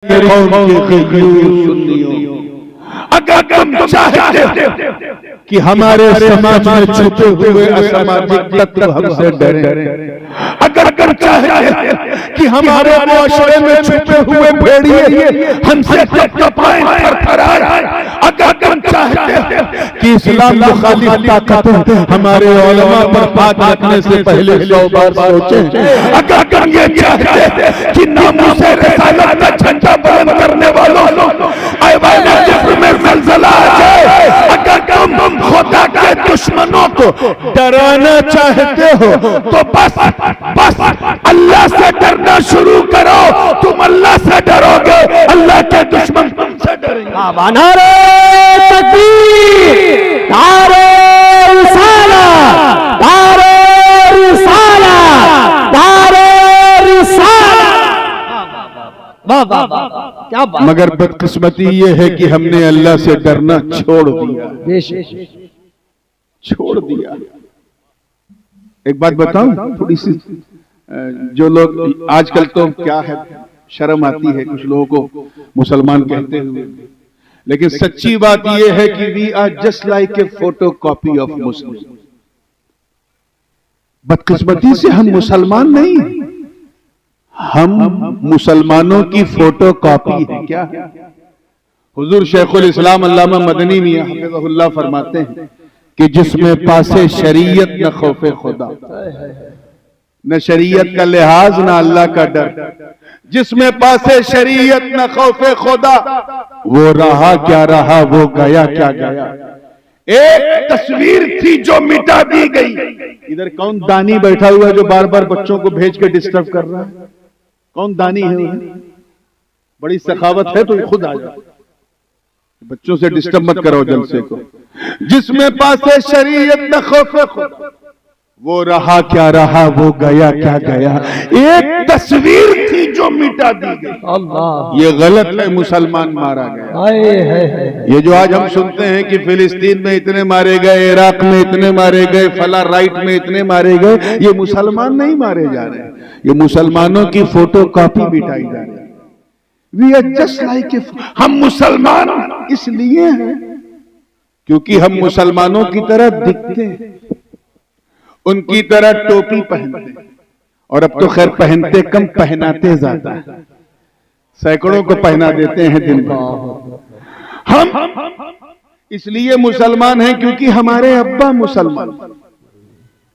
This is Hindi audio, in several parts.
अगर तुम चाहते कि हमारे समाज में छुपे हुए असामाजिक तत्व हमसे डरे, अगर चाहते कि हमारे मुआशरे में छुपे हुए भेड़िए हमसे कपाएं थरथराएं, अगर चाहते कि इस्लाम मुखालिफ ताकतें हमारे उलमा पर हाथ रखने से पहले 100 बार सोचें, अगर ये चाहते कि नामूस रिसालत का झंडा बुलंद करने वालों ऐवाने कुफ्र में ज़लज़ला आ जाए, अगर तुम खुदा के दुश्मनों को डराना चाहते हो तो बस अल्लाह से डरना शुरू करो। तुम अल्लाह से डरोगे, अल्लाह के दुश्मन तुमसे डरेंगे। नारे तकबीर, नारे रिसालत, नारे रिसालत, नारे रिसालत। वाह वाह वाह, क्या बात। मगर बदकिस्मती ये है कि हमने अल्लाह से डरना छोड़ दिया, छोड़ दिया। एक बात बताऊं थोड़ी सी, जो लोग आजकल तो क्या है, शर्म आती है कुछ लोगों को मुसलमान कहते हुए, लेकिन सच्ची बात यह है कि we are just like a photo copy of Muslim. बदकिस्मती से हम मुसलमान नहीं, हम मुसलमानों की फोटो कॉपी है। क्या हुजूर शेखुल इस्लाम अल्लामा मदनी मियां हफिज़हुल्लाह फरमाते हैं कि जिसमें पासे शरीयत न खौफे खुदा, न शरीयत का लिहाज न अल्लाह का डर, जिसमें पासे शरीयत न खौफे खुदा, वो रहा क्या रहा, वो गया क्या गया। एक तस्वीर थी जो मिटा दी गई। इधर कौन दानी बैठा हुआ है जो बार बार बच्चों को भेज के डिस्टर्ब कर रहा है? कौन दानी है? बड़ी सखावत है तो खुद आ जाओ, बच्चों से डिस्टर्ब मत करो जलसे को। जिसमें पासे शरीयत न खौफे खुदा, वो रहा क्या रहा, वो गया क्या गया। एक तस्वीर थी जो मिटा दी गई। अल्लाह, ये गलत है, मुसलमान मारा गया। ये जो आज हम सुनते हैं कि फिलिस्तीन में इतने मारे गए, इराक में इतने मारे गए, फला राइट में इतने मारे गए, ये मुसलमान नहीं मारे जा रहे, ये मुसलमानों की फोटो कॉपी मिटाई जा रही है। वी आर जस्ट लाइक, हम मुसलमान इसलिए हैं क्योंकि हम मुसलमानों की तरह दिखते हैं, उनकी तरह टोपी पहनते, और अब तो खैर पहनते कम, पहनाते ज्यादा, सैकड़ों को पहना देते हैं दिन भर। हम इसलिए मुसलमान हैं क्योंकि हमारे अब्बा मुसलमान,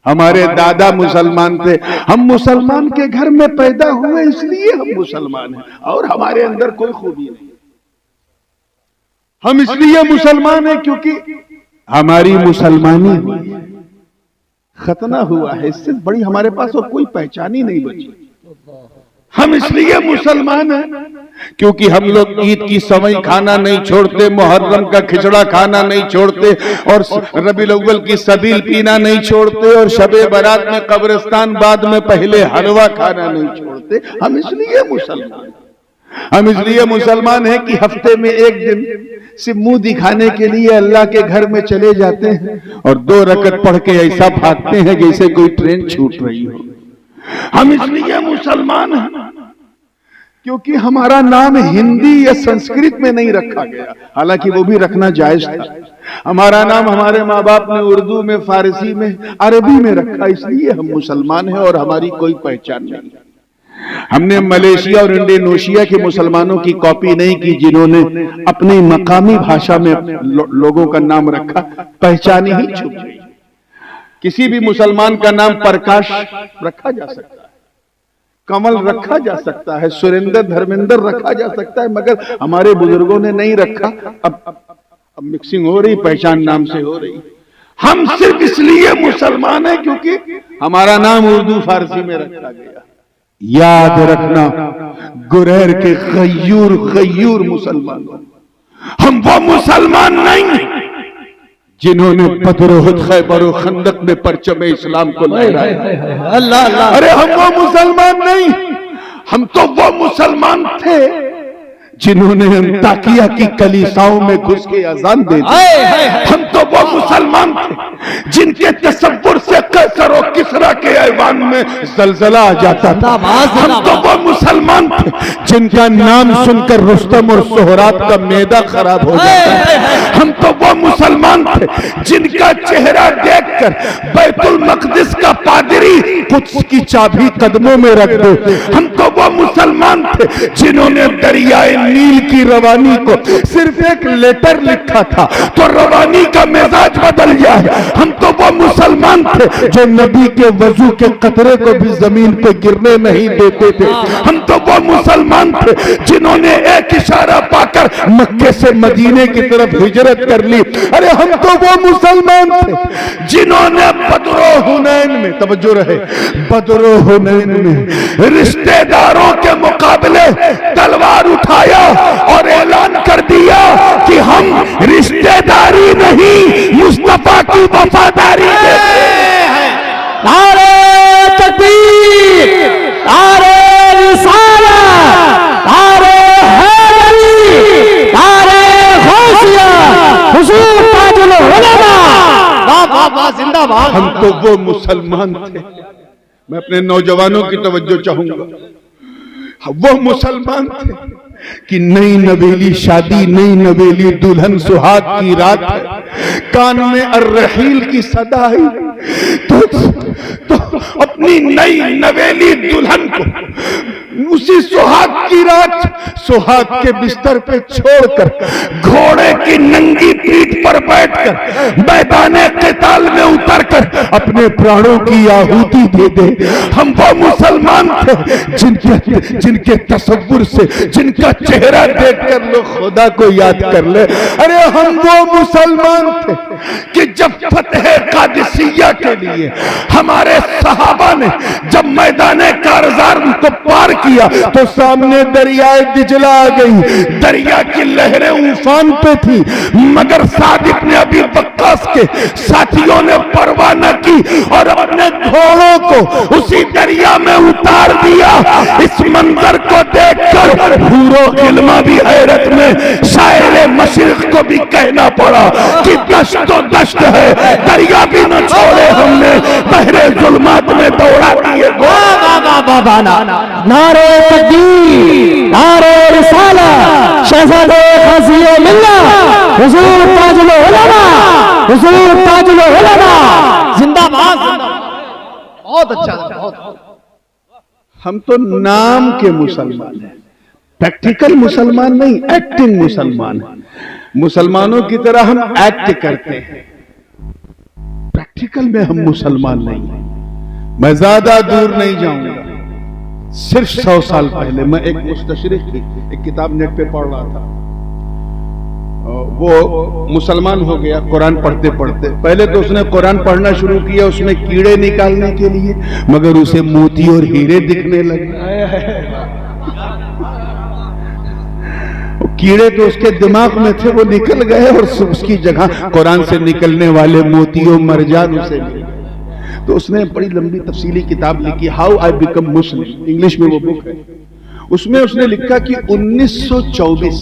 हमारे दादा मुसलमान थे, हम मुसलमान के घर में पैदा हुए इसलिए हम मुसलमान हैं, और हमारे अंदर कोई खूबी नहीं। हम इसलिए मुसलमान हैं क्योंकि हमारी मुसलमानी खतना हुआ है, इससे बड़ी हमारे पास और कोई पहचान ही नहीं बची। हम इसलिए मुसलमान हैं क्योंकि हम लोग ईद की सवई खाना नहीं छोड़ते, मुहर्रम का खिचड़ा खाना नहीं छोड़ते, और रबीउल अव्वल की सबील पीना नहीं छोड़ते, और शबे बारात में कब्रिस्तान बाद में पहले हलवा खाना नहीं छोड़ते। हम इसलिए मुसलमान, हम इसलिए मुसलमान हैं कि हफ्ते में एक दिन से मुंह दिखाने के लिए अल्लाह के घर में चले जाते हैं और 2 रकत पढ़ के ऐसा भागते हैं जैसे कोई ट्रेन छूट रही हो। हम इसलिए मुसलमान हैं क्योंकि हमारा नाम हिंदी या संस्कृत में नहीं रखा गया, हालांकि वो भी रखना जायज था। हमारा नाम हमारे माँ बाप ने उर्दू में, फारसी में, अरबी में रखा, इसलिए हम मुसलमान हैं और हमारी कोई पहचान नहीं। हमने मलेशिया और इंडोनेशिया के मुसलमानों की कॉपी नहीं की जिन्होंने अपनी मकामी भाषा में लोगों का नाम रखा, पहचान ही छुप गई। किसी भी मुसलमान का नाम प्रकाश रखा जा सकता है, कमल रखा जा सकता है, सुरेंद्र, धर्मेंद्र रखा जा सकता है, मगर हमारे बुजुर्गों ने नहीं रखा। अब मिक्सिंग हो रही, पहचान नाम से हो रही। हम सिर्फ इसलिए मुसलमान हैं क्योंकि हमारा नाम उर्दू फारसी में रखा गया। याद रखना, गुरैर के गयूर मुसलमान, हम वो मुसलमान नहीं जिन्होंने बदर, उहद, खैबर और खंदक में परचम इस्लाम को लहराया। अल्लाह अल्लाह, अरे हम वो मुसलमान नहीं, हम तो वो मुसलमान थे जिन्होंने अंताकिया की कलीसाओं में घुस के अजान दे दी। हम तो वो मुसलमान थे जिनके तसव्वुर से कैसर और किसरा के ऐवान में जलजला आ जाता था। हम तो वो मुसलमान थे जिनका नाम सुनकर रुस्तम और सोहराब का मैदा खराब हो जाता था। हम तो वो मुसलमान थे जिनका चेहरा देखकर बैतुल मक़दिस का पादरी कुद्स की चाबी कदमों में रख दो। हम तो वो मुसलमान थे जिन्होंने दरियाए नील की रवानी को सिर्फ एक लेटर लिखा था तो रवानी का मिजाज बदल जाए। हम तो वो मुसलमान थे जो नबी के वजू के कतरे को भी जमीन पे गिरने नहीं देते थे। हम तो वो मुसलमान थे जिन्होंने एक इशारा पाकर मक्के से मदीने की तरफ हिजरत कर ली। अरे हम तो वो मुसलमान थे जिन्होंने बदरो हुनैन में, तवज्जो रहे, बदरो हुनैन में रिश्तेदारों के मुकाबले तलवार उठाया और ऐलान कर दिया कि हम रिश्तेदारी नहीं मुस्तफा की वफादारी देते हैं। नारे तकबीर, नारे रिसालत, नारे हैदरी, नारे गौसिया, हुजूर ताजुल उलमा। वाह वाह वाह, जिंदाबाद। हम तो वो मुसलमान थे, मैं अपने नौजवानों की तवज्जो चाहूंगा, वो मुसलमान थे कि नई नवेली शादी, नई नवेली दुल्हन सुहाग की रात है, कान में अर्रहील की सदा आई तो अपनी नई नवेली दुल्हन को उसी सुहाग की रात सुहाग के बिस्तर पे छोड़कर घोड़े की नंगी पीठ पर बैठकर मैदाने क़िताल में उतरकर अपने प्राणों की आहुति दे दे। हम वो मुसलमान थे जिनके तसव्वुर से, जिनका चेहरा देखकर लोग खुदा को याद कर ले। अरे हम वो मुसलमान थे कि जब फतह कादिसिया के लिए हमारे सहाबा ने जब मैदाने कारज़ार को पार किया तो सामने दरियाए दिजला आ गई। दरिया की लहरें उफान पे थी, मगर साद इब्न अबी वक्कास के साथियों ने परवाह न की और अपने घोड़ों को उसी दरिया में उतार दिया। इस मंजर को देखकर हूरो गिलमा भी हैरत में, शायर मशरिक को भी कहना पड़ा कि दश्त तो दश्त है, दरिया भी न छोड़े हमने, बहरे जुल्मात में दौड़ा दिए। नारे तकबीर, नारे रिसालत, शहजादे ग़ाज़ी मिल्लत, हुजूर ताजुल उलमा, हुजूर ताजुल उलमा, जिंदाबाद। बहुत अच्छा, बहुत। हम तो नाम के मुसलमान हैं, प्रैक्टिकल मुसलमान नहीं, एक्टिंग मुसलमान हैं। मुसलमानों की तरह हम एक्ट करते हैं, प्रैक्टिकल में हम मुसलमान नहीं हैं। मैं ज्यादा दूर नहीं जाऊंगा, सिर्फ 100 साल पहले मैं एक मुस्तशरिक की एक किताब नेट पे पढ़ रहा था। वो मुसलमान हो गया कुरान पढ़ते पढ़ते। पहले तो उसने कुरान पढ़ना शुरू किया उसमें कीड़े निकालने के लिए, मगर उसे मोती और हीरे दिखने लगे। कीड़े तो उसके दिमाग में थे, वो निकल गए और उसकी जगह कुरान से निकलने वाले मोतियों मरजान उसे मिले। तो उसने बड़ी लंबी तफसीली किताब लिखी, how I become Muslim, English में वो बुक है। उसमें उसने लिखा कि 1924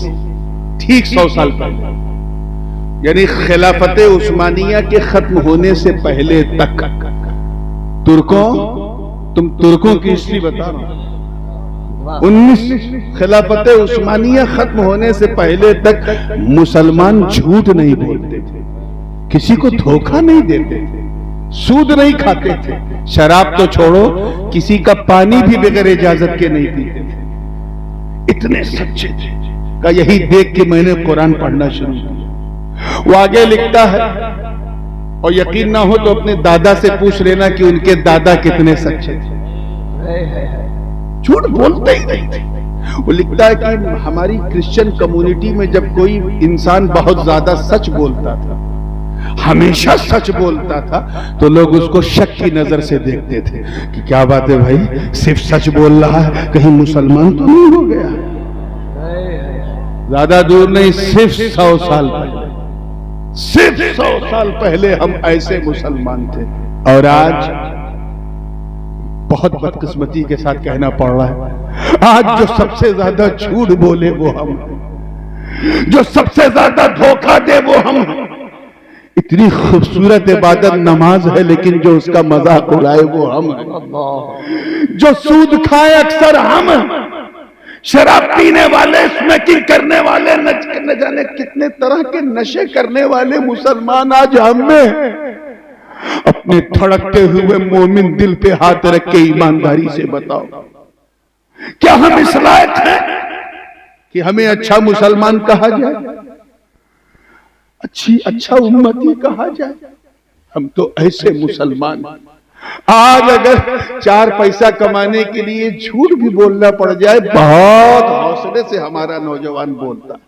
ठीक 100 साल पहले, यानी खिलाफत उस्मानिया के खत्म होने से पहले तक तुम तुर्कों की हिस्ट्री बता रहा हूं, 19 खिलाफत उस्मानिया खत्म होने से पहले तक मुसलमान झूठ नहीं बोलते थे, किसी को धोखा नहीं देते थे, सूद नहीं खाते थे, शराब तो छोड़ो किसी का पानी भी बगैर इजाजत के नहीं पीते थे, इतने सच्चे थे। का यही देख के मैंने कुरान पढ़ना शुरू किया। वो आगे लिखता है, और यकीन ना हो तो अपने दादा से पूछ लेना कि उनके दादा कितने सच्चे थे, झूठ बोलते ही नहीं थे। वो लिखता है कि हमारी क्रिश्चियन कम्युनिटी में जब कोई इंसान बहुत ज्यादा सच बोलता था, हमेशा सच बोलता था, तो लोग उसको शक की नजर से देखते थे कि क्या बात है भाई, सिर्फ सच बोल रहा है, कहीं मुसलमान तो नहीं हो गया। ज्यादा दूर नहीं, सिर्फ 100 साल पहले, सिर्फ 100 साल पहले हम ऐसे मुसलमान थे। और आज बहुत बदकिस्मती के साथ कहना पड़ रहा है, आज जो सबसे ज्यादा झूठ बोले वो हम हैं, जो सबसे ज्यादा धोखा दे वो हम हैं। इतनी खूबसूरत इबादत नमाज है, लेकिन जो उसका मजाक उड़ाए वो हम हैं। जो सूद खाए अक्सर हम हैं। शराब पीने वाले, स्मोकिंग करने वाले, न जाने कितने तरह के नशे करने वाले मुसलमान आज हम में। अपने धड़कते हुए मोमिन दिल पे हाथ रख के ईमानदारी से बताओ, क्या हम इस लायक हैं कि हमें अच्छा मुसलमान कहा जाए, अच्छा उम्मती कहा जाए? हम तो ऐसे मुसलमान, आज अगर 4 पैसा कमाने के लिए झूठ भी बोलना पड़ जाए, बहुत हौसले से हमारा नौजवान बोलता,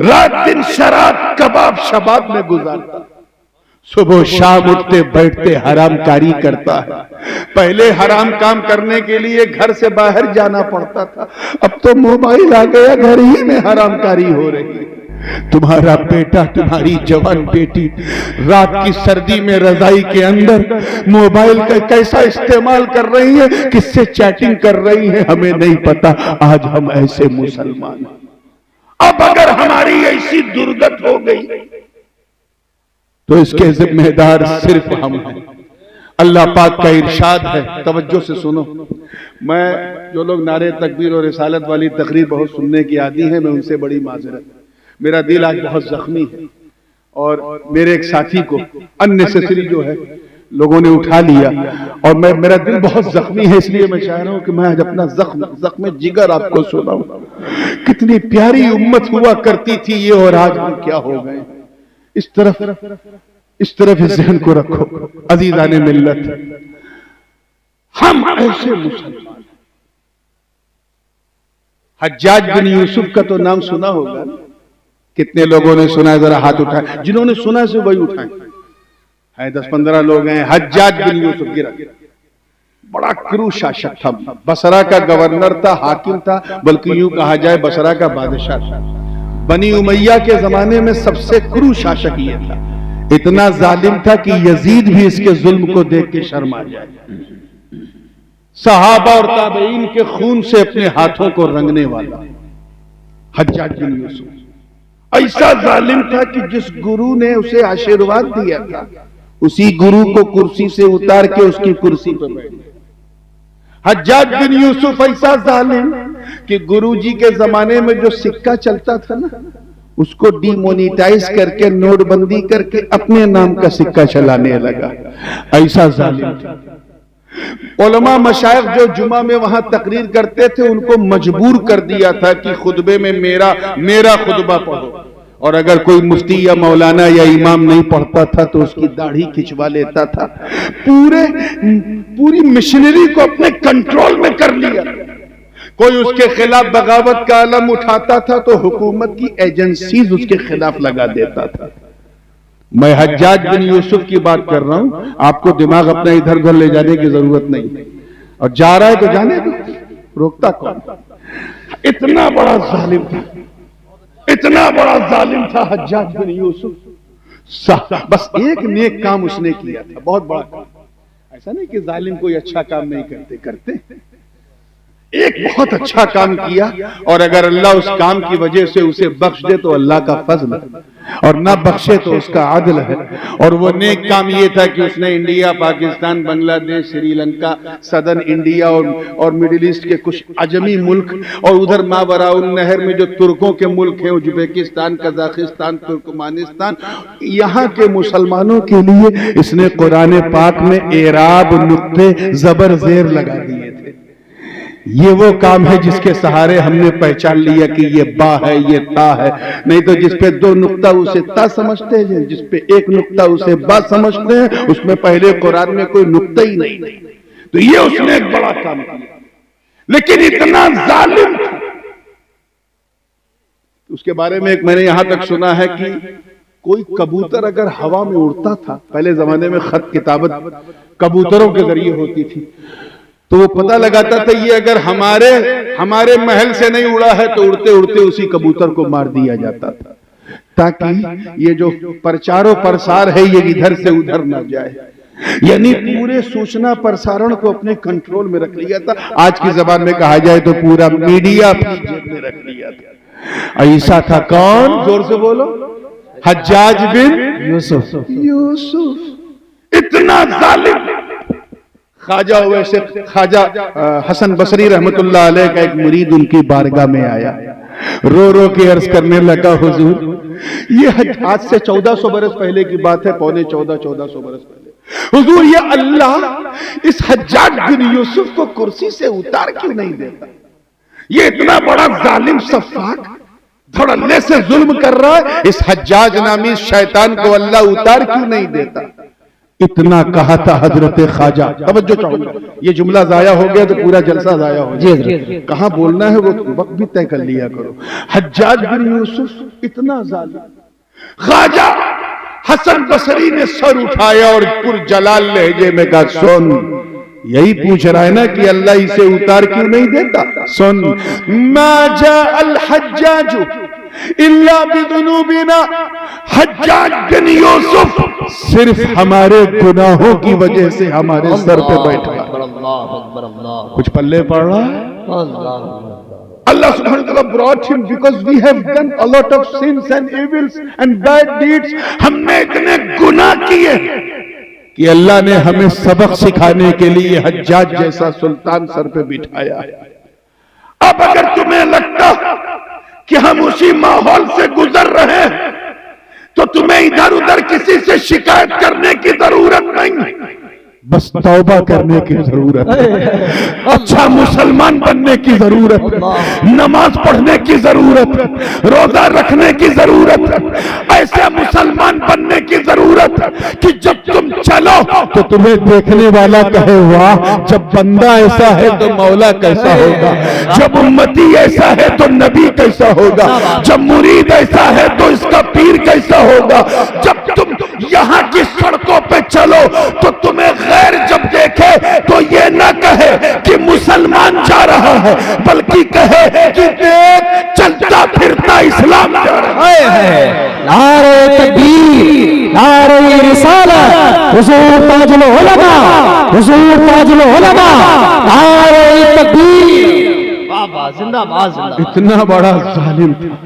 रात दिन शराब कबाब शबाब में गुजारता, सुबह शाम उठते बैठते हरामकारी करता है। पहले हराम काम करने के लिए घर से बाहर जाना पड़ता था, अब तो मोबाइल आ गया, घर ही में हरामकारी हो रही है। तुम्हारा बेटा, तुम्हारी जवान बेटी रात की सर्दी में रजाई के अंदर मोबाइल का कैसा इस्तेमाल कर रही है, किससे चैटिंग कर रही है, हमें नहीं पता। आज हम ऐसे मुसलमान, अब अगर हमारी ऐसी दुर्गत हो गई तो इसके जिम्मेदार सिर्फ हम हैं। अल्लाह पाक का इरशाद है, तवज्जो से सुनो। मैं, जो लोग नारे तकबीर और रिसालत वाली तकरीर बहुत सुनने की आदी हैं, मैं उनसे बड़ी माजरत। मेरा दिल आज बहुत जख्मी है और मेरे एक साथी को अननेसेसरी जो है लोगों ने उठा लिया और मेरा दिल बहुत जख्मी है, इसलिए मैं चाह रहा हूं कि मैं आज अपना जख्म जिगर आपको सुनाऊं। कितनी प्यारी उम्मत हुआ करती थी ये, और आज हम क्या हो गए। इस तरफ इस ज़हन को रखो अजीज़ाने मिल्लत, हम ऐसे मुसलमान। हज्जाज बिन यूसुफ का तो नाम सुना होगा, कितने लोगों ने सुना है? जरा हाथ उठाए, जिन्होंने सुना से वही उठाए। है 10-15 लोग हैं। हज्जाज बिन यूसुफ गिरा, बड़ा क्रूर शासक था, बसरा का गवर्नर था, हाकिम था, बल्कि यूं कहा जाए बसरा का बादशाह था। बनी उमैया के जमाने में सबसे क्रूर शासक ये था। इतना जालिम था कि यजीद भी इसके जुल्म को देख के शर्मा जाए। सहाबा और ताबईन के खून से अपने हाथों को रंगने वाला हज्जाज बिन यूसुफ ऐसा जालिम था कि जिस गुरु ने उसे आशीर्वाद दिया था, उसी गुरु को कुर्सी से उतार के उसकी कुर्सी पर बैठ गया। हज्जाज बिन यूसुफ ऐसा जालिम कि गुरुजी के जमाने में जो सिक्का चलता था ना, उसको डिमोनेटाइज करके नोटबंदी करके अपने नाम का सिक्का चलाने लगा। ऐसा जालिम था। उलमा मशाइख जो जुमा में वहां तकरीर करते थे, उनको मजबूर कर दिया था कि खुतबे में मेरा खुतबा पढ़ो, और अगर कोई मुफ्ती या मौलाना या इमाम नहीं पढ़ता था तो उसकी दाढ़ी खिंचवा लेता था। पूरी मिशनरी को अपने कंट्रोल में कर लिया। कोई उसके खिलाफ बगावत का अलम उठाता था तो हुकूमत की एजेंसीज उसके खिलाफ लगा देता था। मैं हज्जाज बिन यूसुफ की बात कर रहा हूं, आपको दिमाग अपना इधर उधर ले जाने की जरूरत नहीं, और जा रहा है तो जाने दो, रोकता कौन। इतना बड़ा जालिम था, इतना बड़ा जालिम था हज्जाज बिन यूसुफ। बस एक नेक काम उसने किया था, बहुत बड़ा काम। ऐसा नहीं कि जालिम कोई अच्छा काम नहीं करते एक बहुत अच्छा काम किया, और अगर अल्लाह उस काम की वजह से उसे बख्श दे तो अल्लाह का फजल है, और ना बख्शे तो उसका आदल है। और वो नेक काम ये था कि उसने India, Pakistan, Bangladesh, Sri Lanka, southern India और मिडिल ईस्ट के कुछ अजमी मुल्क, और उधर मावराउन नहर में जो तुर्कों के मुल्क हैं, उज्बेकिस्तान, कजाकिस्तान, तुर्कमानिस्तान, यहाँ के मुसलमानों के लिए इसने कुरान पाक में एराब, नुक्ते, जबर, जेर लगा दिए थे। ये वो काम है जिसके सहारे हमने पहचान लिया कि ये बा है, ये ता है। नहीं तो जिस पे 2 नुक्ता उसे ता समझते हैं, जिस पे 1 नुक्ता उसे बा समझते हैं, उसमें पहले कुरान में कोई नुक्ता ही नहीं। तो ये उसने एक बड़ा काम किया, लेकिन इतना जालिम था। उसके बारे में एक मैंने यहां तक सुना है कि कोई कबूतर अगर हवा में उड़ता था, पहले जमाने में खत किताबत कबूतरों के जरिए होती थी, तो वो पता लगाता था ये अगर हमारे महल से नहीं उड़ा है तो उड़ते उड़ते उसी कबूतर को मार दिया जाता था, ताकि ये जो प्रचारो प्रसार है ये इधर से उधर न जाए। यानी पूरे सूचना प्रसारण को अपने कंट्रोल में रख लिया था। आज की जबान में कहा जाए तो पूरा मीडिया अपनी जेब में रख लिया था। ऐसा था कौन? जोर से बोलो। हज्जाज बिन यूसुफ। इतना जालिम। ख्वाजा वैसे ख्वाजा हसन बसरी रहमतुल्लाह अलैह का एक मुरीद उनकी बारगाह में आया, रो रो के अर्ज करने लगा, हुजूर ये आज से 1400 बरस पहले की बात है, पौने 1400 बरस पहले, हुजूर ये अल्लाह इस हज्जाज बिन यूसुफ को कुर्सी से उतार क्यों नहीं देता? ये इतना बड़ा जालिम सफाक धड़ल्ले से जुल्म कर रहा है, इस हज्जाज नामी शैतान को अल्लाह उतार क्यों नहीं देता? इतना कहा था हजरत ख्वाजा। तवज्जो चाहूंगा, ये जुमला जाया हो गया तो पूरा जलसा जाया हो गया। कहां बोलना है वो वक्त भी तय कर लिया करो। हज्जाज बिन यूसुफ इतना जालिम। ख्वाजा हसन बसरी ने सर उठाया और पुरजलाल लहजे में कहा, सुन, यही पूछ रहा है ना कि अल्लाह इसे उतार क्यों नहीं देता? सुन, मा जा अल हज्जाजु इल्ला बिदुनूबिना। हज्जाज बिन यूसुफ सिर्फ हमारे गुनाहों की वजह से हमारे सर पे बैठा। कुछ पल्ले पड़ रहा है? Allah subhanahu wa ta'ala brought him because we have done a lot of sins and evils and bad deeds. हमने इतने गुनाह किए कि अल्लाह ने हमें सबक सिखाने के लिए हज्जाज जैसा सुल्तान सर पे बिठाया। अब अगर तुम्हें लगता कि हम उसी माहौल से गुजर रहे हैं तो तुम्हें इधर उधर किसी से शिकायत करने की जरूरत नहीं, बस तौबा करने की जरूरत है, अच्छा मुसलमान बनने की जरूरत है, नमाज पढ़ने की जरूरत है, रोजा रखने की जरूरत है, ऐसे मुसलमान बनने की जरूरत है कि जब तुम चलो तो तुम्हें देखने वाला कहे, वाह, जब बंदा ऐसा है तो मौला कैसा होगा, जब उम्मती ऐसा है तो नबी कैसा होगा, जब मुरीद ऐसा है तो इसका पीर कैसा होगा। जब तुम यहाँ की सड़कों पे चलो तो तुम्हें गैर जब देखे तो ये ना कहे कि मुसलमान जा रहा है, बल्कि कहे कि देख चलता फिरता इस्लाम जा रहा है। नारे तकबीर, नारे रिसालत, हुजूर ताजुल उलमा, हुजूर ताजुल उलमा, नारे तकबीर, वाह वाह, जिंदाबाद जिंदाबाद। इतना बड़ा जालिम था,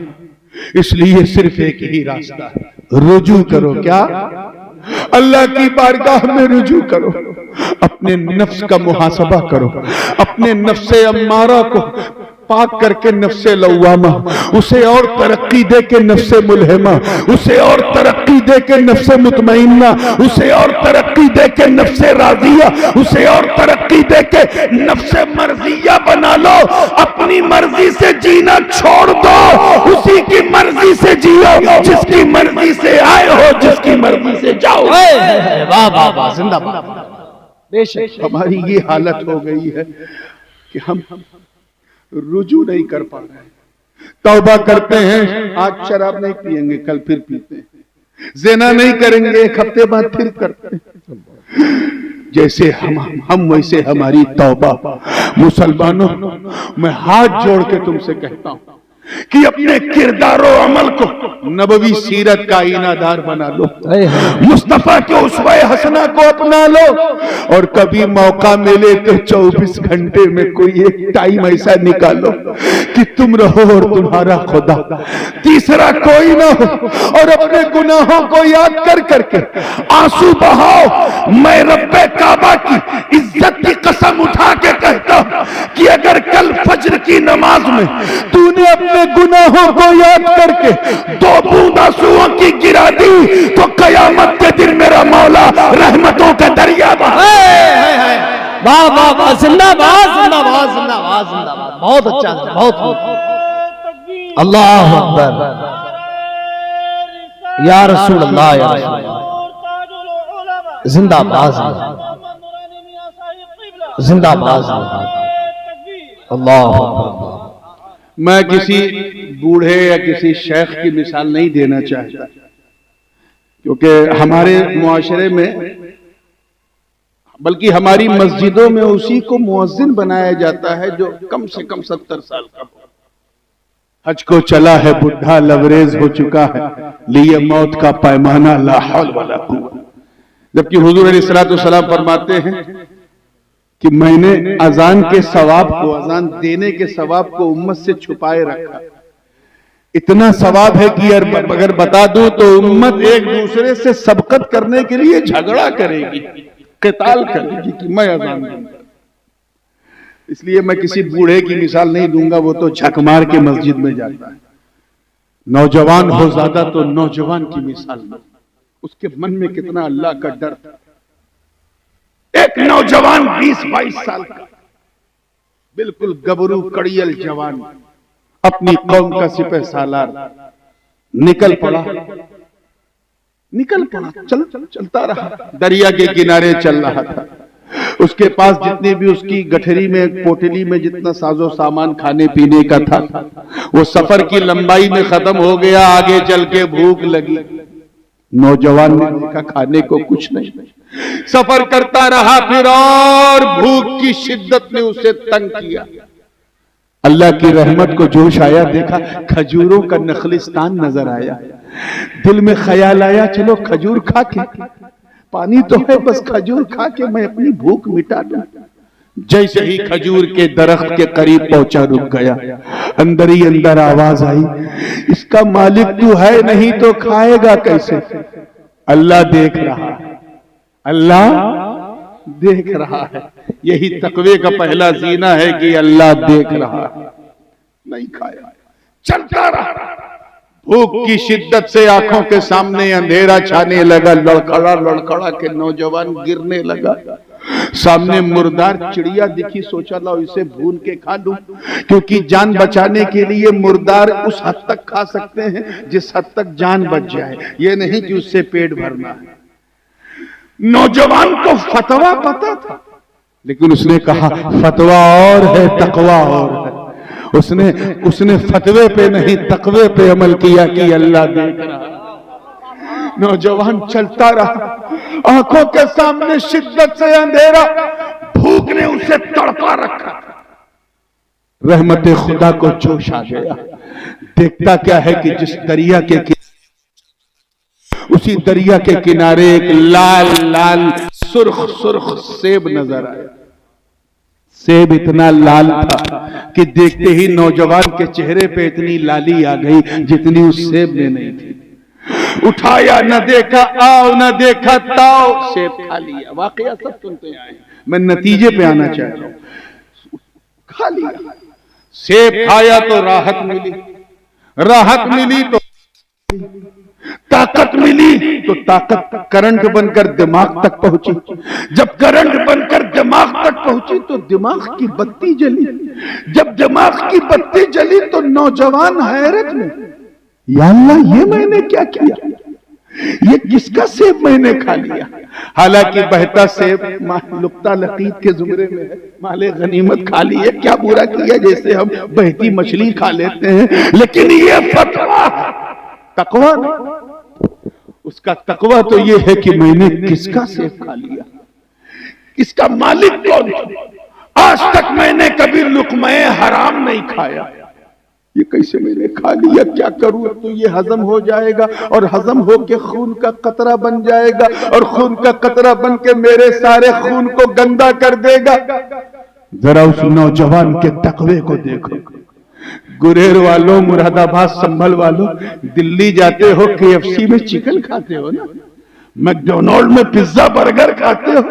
इसलिए सिर्फ एक ही रास्ता है, रुजू करो। क्या? अल्लाह की बारगाह में रुजू करो, अपने नफ्स का मुहासबा करो, अपने नफ्से अम्मारा को पाक करके नफ्से लव्वामा, उसे और तरक्की दे के नफ्से मुल्हिमा, उसे और तरक्की दे के नफ्से मुतमइन्ना, उसे और तरक्की दे के नफ्से राजिया, उसे और तरक्की दे के नफ्से मर्जिया बना लो। अपनी मर्जी से जीना छोड़ दो, उसी की मर्जी से जियो, जिसकी मर्जी से आए हो, जिसकी मर्जी से जाओ। वाह वाह वाह, जिंदाबाद। बेशक हमारी ये हालत हो गई है कि हम रुजू नहीं कर पा रहे हैं। तौबा करते हैं, आज शराब नहीं पिएंगे, कल फिर पीते हैं, ज़िना नहीं करेंगे, एक हफ्ते बाद फिर करते हैं। जैसे हम वैसे हमारी तौबा। मुसलमानों, मैं हाथ जोड़ के तुमसे कहता हूं कि अपने किरदारो अमल को नबवी सीरत का आईनादार बना लो, मुस्तफा के उस्वा हसना को अपना लो, और कभी मौका मिले तो 24 घंटे में कोई एक टाइम ऐसा निकालो कि तुम रहो और तुम्हारा खुदा, तीसरा कोई ना हो, और अपने गुनाहों को याद कर करके आंसू बहाओ। मैं रब्बे काबा की इज्जत की कसम उठा के कहता हूं कि अगर कल फज्र की नमाज में तूने अपने गुनाहों को याद करके 2 बूंद आंसुओं की गिरा दी तो कयामत के दिन मेरा मौला रहमतों का दरिया बहा। वाह वाह वाह, जिंदाबाद जिंदाबाद जिंदाबाद जिंदाबाद। बहुत अच्छा, बहुत अल्लाह अकबर, या रसूल अल्लाह, या रसूल अल्लाह, जिंदाबाद जिंदाबाद जिंदाबाद, अल्लाह अकबर। मैं किसी बूढ़े या किसी शेख की मिसाल नहीं देना चाहता, क्योंकि हमारे मुआशरे में, बल्कि हमारी मस्जिदों में उसी को मुअज्जिन बनाया जाता है जो कम से कम 70 साल का हो। हज को चला है बुढ़ा, लबरेज हो चुका है, लिए मौत का पैमाना, ला हौल वला कुव्वत। जबकि हुजूर अलैहिस्सलाम फरमाते हैं कि मैंने अजान के सवाब को, अजान देने के सवाब को उम्मत से छुपाए रखा। इतना सवाब है कि अगर बता दूं तो उम्मत एक दूसरे से सबकत करने के लिए झगड़ा करेगी, क़िताल करेगी कि मैं अजान दूंगा। इसलिए मैं किसी बूढ़े की मिसाल नहीं दूंगा, वो तो झक मार के मस्जिद में जाता है। नौजवान हो ज्यादा तो नौजवान की मिसाल दो, उसके मन में कितना अल्लाह का डर था। एक नौजवान 20-22 साल का, बिल्कुल गबरू कड़ियल जवान, अपनी कौम का सिपह सालार, निकल पड़ा, चलता रहा, दरिया के किनारे चल रहा था। उसके पास जितनी भी उसकी गठरी में, पोटली में जितना साजो सामान खाने पीने का था, वो सफर की लंबाई में खत्म हो गया। आगे चल के भूख लगी। नौजवान ने देखा खाने को कुछ नहीं, सफर करता रहा, फिर और भूख की शिद्दत ने उसे तंग किया। अल्लाह की रहमत को जोश आया, देखा खजूरों का नखलिस्तान नजर आया। दिल में ख्याल आया, चलो खजूर खा के, पानी तो है, बस खजूर खा के मैं अपनी भूख मिटा दूं। जैसे ही खजूर के दरख्त के करीब पहुंचा, रुक गया। अंदर ही अंदर आवाज आई, इसका मालिक तू है नहीं तो खाएगा कैसे? अल्लाह देख रहा है, अल्लाह देख रहा है। यही तकवे का पहला जीना है कि अल्लाह देख रहा है। नहीं खाया, चलता रहा। भूख की शिद्दत से आंखों के सामने अंधेरा छाने लगा। लड़खड़ा के नौजवान गिरने लगा। सामने मुर्दार चिड़िया दिखी, सोचा लो इसे भून के खा लूं, क्योंकि जान बचाने के लिए मुर्दार उस हद तक खा सकते हैं जिस हद तक जान बच जाए, ये नहीं कि उससे पेट भरना है। नौजवान को फतवा पता था, लेकिन उसने कहा फतवा और है, तकवा और है। उसने फतवे पे नहीं, तकवे पे अमल किया कि अल्लाह देख रहा। नौजवान चलता रहा, आंखों के सामने शिद्दत से अंधेरा, भूख ने उसे तड़पा रखा। रहमत खुदा को जोश आ गया। देखता क्या है कि जिस दरिया के उसी दरिया के किनारे एक लाल लाल सुर्ख सेब नजर आया। सेब इतना लाल था कि देखते ही नौजवान के चेहरे पे इतनी लाली आ गई जितनी उस सेब में नहीं थी। उठाया, न देखा आओ, न देखा ताओ, सेब खा लिया। वाकया सब सुनते आए, मैं नतीजे पे आना चाहता हूं। खा लिया, सेब खाया तो राहत मिली तो ताकत मिली, तो ताकत करंट बनकर दिमाग तक पहुंची। जब करंट बनकर दिमाग तक पहुंची तो दिमाग की बत्ती जली। जब दिमाग की बत्ती जली तो नौजवान हैरत में, या अल्लाह ये मैंने क्या किया, ये किसका सेब मैंने खा लिया। हालांकि बहता सेब लुक्ता लकीत के जुमरे में है, माले गनीमत खा लिए, क्या बुरा किया, जैसे हम बहती मछली खा लेते हैं। लेकिन ये फतवा तकवा नहीं, उसका तकवा तो ये है कि मैंने किसका सेब खा लिया, इसका मालिक कौन था। आज तक मैंने कभी लुक़्मे हराम नहीं खाया, ये कैसे मैंने खा लिया, क्या करूं। तो ये हजम हो जाएगा और हजम होके खून का कतरा बन जाएगा और खून का कतरा बन के मेरे सारे खून को गंदा कर देगा। जरा उस नौजवान के तकवे को देखो। गुरेर वालों, मुरादाबाद, संभल वालों, दिल्ली जाते हो, KFC में चिकन खाते हो ना, मैकडोनाल्ड में पिज्जा बर्गर खाते हो,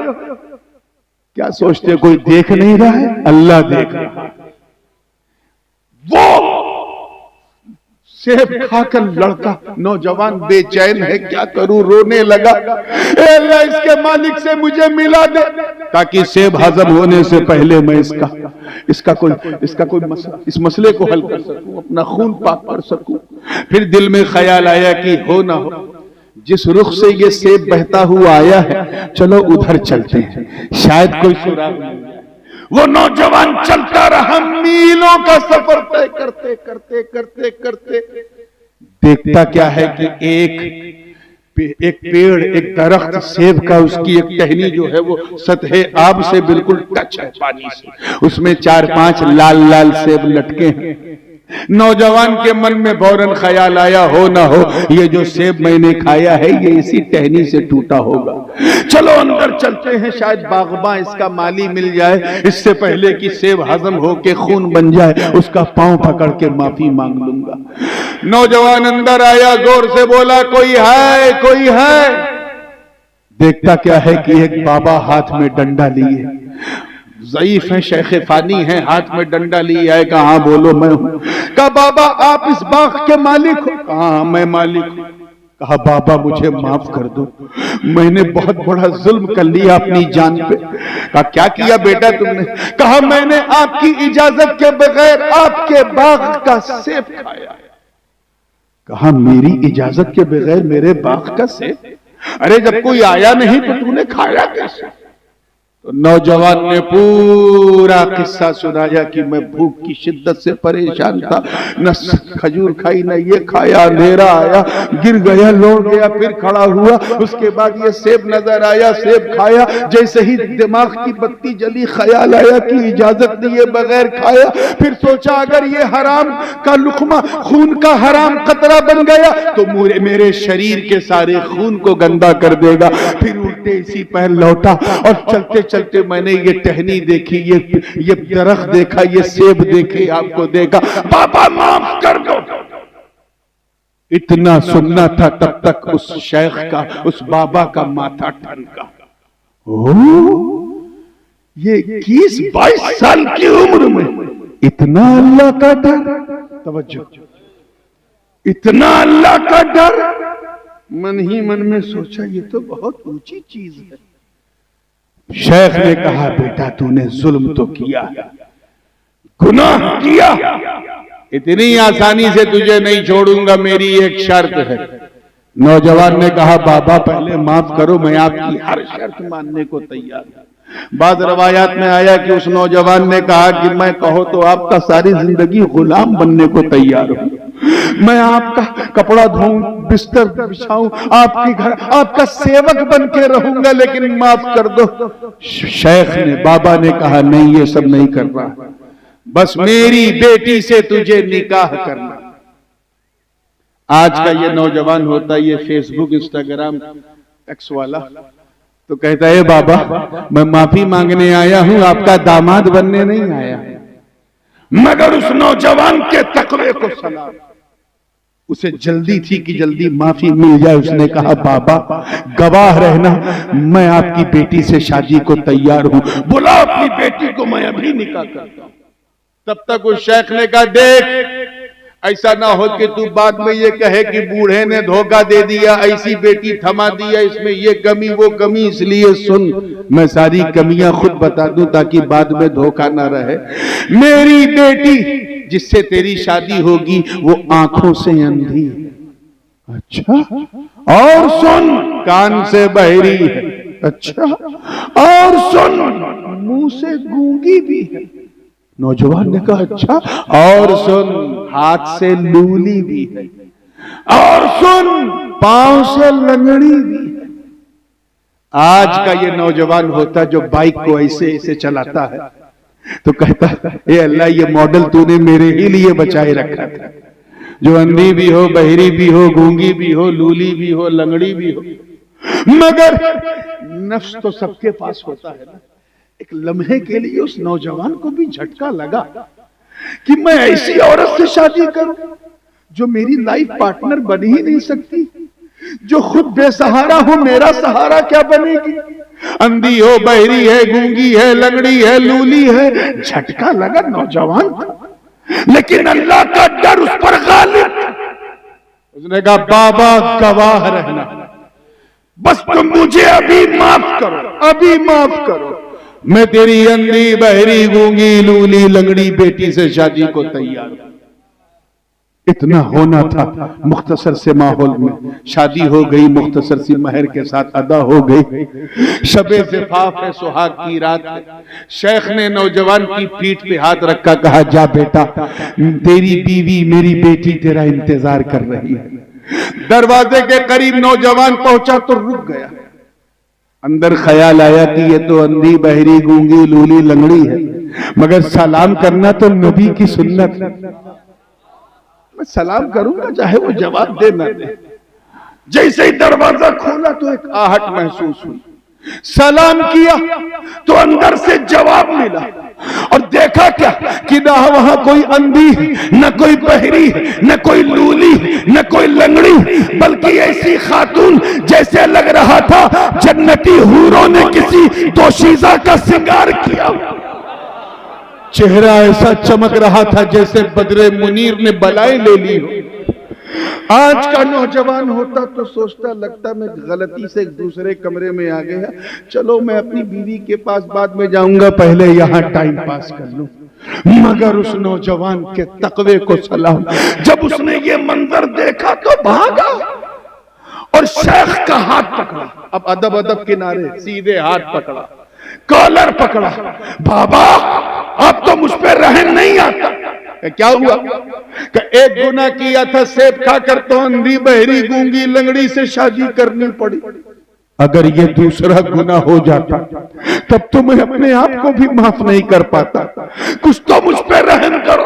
क्या सोचते हो कोई देख नहीं रहा है? अल्लाह देख रहा है। वो सेब खाकर लड़का नौजवान बेचैन है, क्या करूं, रोने लगा। अल्लाह इसके मालिक से मुझे मिला दे, ताकि सेब हजम होने से पहले मैं इसका कोई मसला, इस मसले को हल कर सकूं, अपना खून पाक कर सकूं। फिर दिल में ख्याल आया कि हो ना हो, जिस रुख से ये सेब बहता हुआ आया है, चलो उधर चलते हैं, शायद कोई सुराग मिल जाए। वो नौजवान चलता रहा, मीलों का सफर तय करते करते करते करते देखता क्या है कि एक पेड़, एक दरख्त सेब का, उसकी एक टहनी जो है वो सतह आब से बिल्कुल टच है पानी से, उसमें 4-5 लाल लाल सेब लटके हैं। नौजवान के मन में फौरन ख्याल आया, हो ना हो ये जो सेब मैंने खाया है ये इसी टहनी से टूटा होगा। चलो अंदर चलते हैं, शायद बागबां इसका माली मिल जाए, इससे पहले कि सेब हजम होके खून बन जाए उसका पांव पकड़ के माफी मांग लूंगा। नौजवान अंदर आया, जोर से बोला, कोई है, कोई है। देखता क्या है कि एक बाबा हाथ में डंडा लिए, ज़ईफ है, शेख फानी है, हाथ में डंडा लिया है। कहा बोलो मैं हूं। कहा बाबा आप इस बाग के मालिक हो? कहा मैं मालिक हूं। कहा बाबा मुझे माफ कर दो, मैंने बहुत बड़ा जुल्म कर लिया अपनी जान पे। कहा क्या किया बेटा तुमने? कहा मैंने आपकी इजाजत के बगैर आपके बाग का सेब खाया। कहा मेरी इजाजत के बगैर मेरे बाग का सेब? अरे जब कोई आया नहीं तो तूने खाया कैसे? तो नौजवान ने पूरा किस्सा सुनाया कि मैं भूख की शिद्दत से परेशान था, न खजूर खाई न ये खाया, अंधेरा आया, गिर गया, लौट गया, फिर खड़ा हुआ, उसके बाद ये सेब नजर आया, सेब खाया, जैसे ही दिमाग की बत्ती जली ख्याल आया कि इजाजत दिए बगैर खाया, फिर सोचा अगर ये हराम का लुकमा खून का हराम कतरा बन गया तो मेरे शरीर के सारे खून को गंदा कर देगा। फिर उल्टे इसी पैर लौटा और चलते चलते मैंने ये टहनी देखी, ये दरख्त देखा, ये सेब देखे, आपको देखा, बाबा माफ कर दो। इतना सुनना था तब तक उस शेख का, उस बाबा का माथा ठनका। ये 21-22 साल की उम्र में इतना अल्लाह का डर, तवज्जो, इतना अल्लाह का डर। मन ही मन में सोचा ये तो बहुत ऊंची चीज है। शेख ने कहा बेटा तूने जुल्म तो किया, गुनाह किया, इतनी आसानी से तुझे नहीं छोड़ूंगा, मेरी एक शर्त है। नौजवान ने कहा बाबा पहले माफ करो, मैं आपकी हर शर्त मानने को तैयार हूं। बाद रवायात में आया कि उस नौजवान ने कहा कि मैं कहो तो आपका सारी जिंदगी गुलाम बनने को तैयार हूं, मैं आपका कपड़ा धोऊं, बिस्तर बिछाऊं, आपके घर आपका सेवक बन के रहूंगा, लेकिन माफ कर दो। शेख ने, बाबा ने कहा नहीं ये सब नहीं कर रहा, बस मेरी बेटी से तुझे निकाह करना। आज का ये नौजवान होता है ये फेसबुक इंस्टाग्राम एक्स वाला, तो कहता है बाबा मैं माफी मांगने आया हूं, आपका दामाद बनने नहीं आया। मगर उस नौजवान के तकवे को सलाम, उसे जल्दी थी कि जल्दी माफी मिल जाए। उसने कहा बाबा गवाह रहना, मैं आपकी बेटी से शादी को तैयार हूं, बुलाओ अपनी बेटी को, मैं अभी निकाह करता हूं। तब तक उस शेख ने कहा देख ऐसा ना हो कि तू बाद में ये कहे कि बूढ़े ने धोखा दे दिया, ऐसी बेटी थमा दिया, इसमें ये कमी वो कमी, इसलिए सुन मैं सारी कमियां खुद बता दूं ताकि बाद में धोखा ना रहे। मेरी बेटी जिससे तेरी शादी होगी वो आंखों से अंधी है। अच्छा, और सुन कान से बहरी है। अच्छा, और सुन मुंह से गूंगी भी है। नौजवान ने कहा अच्छा, और सुन हाथ से लूली भी है, और सुन पांव से लंगड़ी भी है। आज का ये नौजवान होता जो बाइक को ऐसे ऐसे चलाता है तो कहता ए अल्लाह ये मॉडल तूने मेरे ही लिए बचाए रखा था, जो अंधी भी हो, बहरी भी हो, गूंगी भी हो, लूली भी हो, लंगड़ी भी हो। मगर नफ्स तो सबके पास होता है ना। एक लम्हे के लिए उस नौजवान को भी झटका लगा कि मैं ऐसी औरत से शादी करूं जो मेरी लाइफ पार्टनर बन ही नहीं सकती, जो खुद बेसहारा हो, मेरा सहारा क्या बनेगी? अंधी हो, बहरी है, गूंगी है, लंगड़ी है, लूली है। झटका लगा नौजवान था, लेकिन अल्लाह का डर उस पर गालिब। उसने कहा बाबा गवाह रहना, बस तुम मुझे अभी माफ करो, अभी माफ करो, मैं तेरी अंधी, बहरी, गूंगी, लूली, लंगड़ी बेटी से शादी को तैयार हूं। इतना होना था। मुख्तसर से माहौल में शादी हो गई, मुख्तसर सी महर के साथ अदा हो गई। शबे ज़िफ़ाफ़ है, सुहाग की रात है। शेख ने नौजवान की पीठ पे हाथ रखा, कहा जा बेटा, तेरी बीवी मेरी बेटी तेरा इंतजार कर रही है। दरवाजे के करीब नौजवान पहुंचा तो रुक गया। अंदर ख्याल आया कि ये तो अंधी, बहरी, गूंगी, लूली, लंगड़ी है, मगर सलाम करना तो नबी की सुन्नत है। मैं सलाम करूंगा चाहे वो जवाब दे ना दे। जैसे ही दरवाजा खोला तो एक आहट महसूस हुई, सलाम किया तो अंदर से जवाब मिला और देखा क्या कि ना वहां कोई अंधी, न कोई बहरी, न कोई लूली, न कोई लंगड़ी, बल्कि ऐसी खातून जैसे लग रहा था जन्नती हूरों ने किसी दोशीज़ा का श्रृंगार किया। चेहरा ऐसा चमक रहा था जैसे बदरे मुनीर ने बलाएं ले ली हो। आज का नौजवान होता तो सोचता, लगता मैं गलती से दूसरे कमरे में आ गया, चलो मैं अपनी बीवी के पास बाद में जाऊंगा, पहले यहां टाइम पास कर लूं। मगर उस नौजवान के तकवे को सलाम, जब उसने ये मंजर देखा तो भागा और शेख का हाथ पकड़ा। अब अदब अदब किनारे, सीधे हाथ पकड़ा, कॉलर पकड़ा। बाबा अब तो मुझ पे रहम नहीं आता। क्या हुआ? एक गुनाह किया था, सेब खाकर तो अंधी, बहरी, गूंगी, लंगड़ी से शादी करनी पड़ी। अगर ये दूसरा गुनाह हो जाता तब तो मैं अपने आप को भी माफ नहीं कर पाता। कुछ तो मुझ पे रहम करो।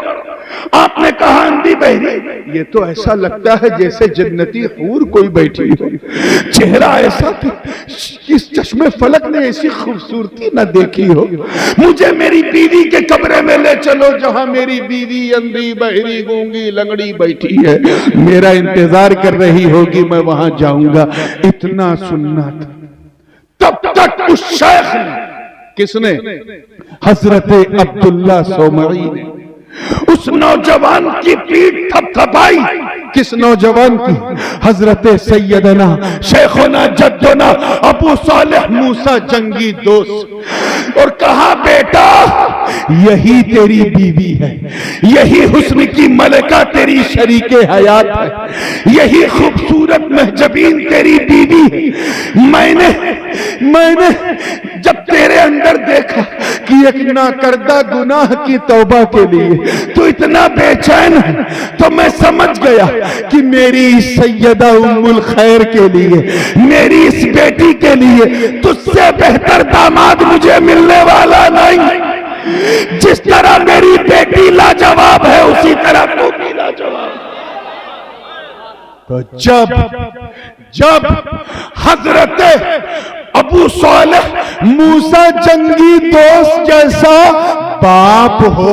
आपने कहा अंधी बहरी, ये तो ऐसा लगता है जैसे जन्नती हूर कोई बैठी हो। चेहरा ऐसा था, इस चश्मे फलक ने ऐसी खूबसूरती न देखी हो। मुझे मेरी बीवी के कमरे में ले चलो जहां मेरी बीवी अंधी, बहरी, गूंगी, लंगड़ी बैठी है, मेरा इंतजार कर रही होगी, मैं वहां जाऊंगा। इतना सुनना था। तब तक उस शेख ने, किसने? हजरत अब्दुल्ला सोमरी ने उस नौजवान की पीठ थपथपाई। किस नौजवान की? हजरत सैयदना शेखुना जद्दुना अबू सालेह मूसा जंगी दोस्त, और कहा बेटा यही तेरी बीवी है, यही हुस्न की मलका तेरी शरीके हयात है, यही खूबसूरत महजबीन तेरी बीवी। मैंने जब तेरे अंदर देखा कि एक नाकर्दा गुनाह की तौबा के लिए तो इतना बेचैन है, तो मैं समझ गया कि मेरी सैयदा उम्मुल खैर के लिए, मेरी इस बेटी के लिए तुझसे बेहतर दामाद मुझे मिलने वाला नहीं। जिस तरह मेरी बेटी लाजवाब है उसी तरह तू भी लाजवाब। तो जब हजरत अबू सालेह मूसा जंगी दोस्त जैसा बाप हो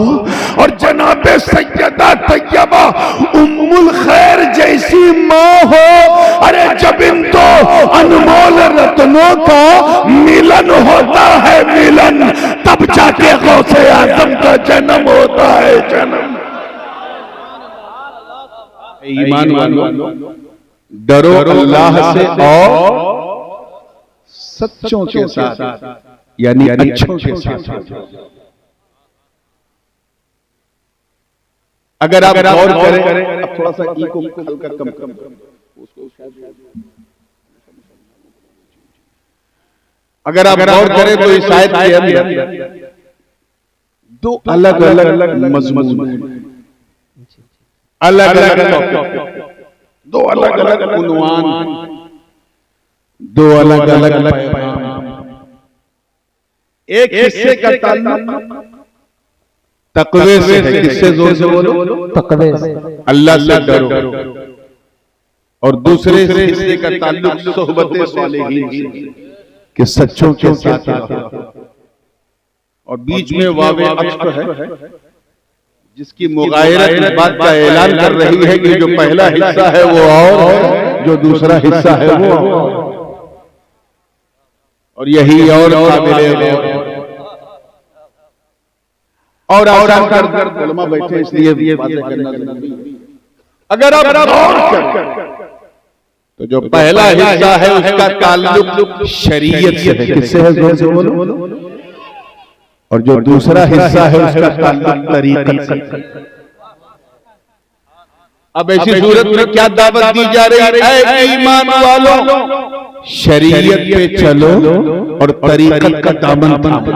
और जनाबे सैयदा तैयबा उम्मुल खैर जैसी माँ हो, अरे जब इन दो अनमोल रत्नों का मिलन होता है, मिलन, तब जाके गौसे आजम का जन्म होता है, जन्म। ईमान वालों, डरो अल्लाह से और सच्चों के साथ, यानी अच्छों के साथ। अगर आप गौर करें, अब थोड़ा सा ई को हल्का कम अगर आप गौर करें तो इस आयत के अंदर दो अलग अलग मजमून, अलग अलग दो अलग अलग उन्वान, दो अलग अलग पैगाम। एक हिस्से का ताल्लुक तकवे से है। किससे? जोर से बोलो। तकवे से, अल्लाह से डरो। और दूसरे हिस्से का ताल्लुक सोहबत सालिहीन से, कि सच्चों के साथ रहो। और बीच में वावे अत्फ है जिसकी मुगायरत इस बात का ऐलान कर रही है कि जो पहला हिस्सा है वो और जो दूसरा हिस्सा है वो और यही और आसान कर उलमा बैठे इसलिए बातें करना जरूरी है। अगर आप गौर करें तो जो पहला हिस्सा है उसका ताल्लुक शरीयत से है। किससे है? जोर से बोलो। और जो दूसरा हिस्सा है उसका ताल्लुक तरीकत से। अब ऐसी सूरत में क्या दावत दी जा रही है? ऐ ईमान वालों, शरीयत पे चलो और तरीकत का दामन थामो।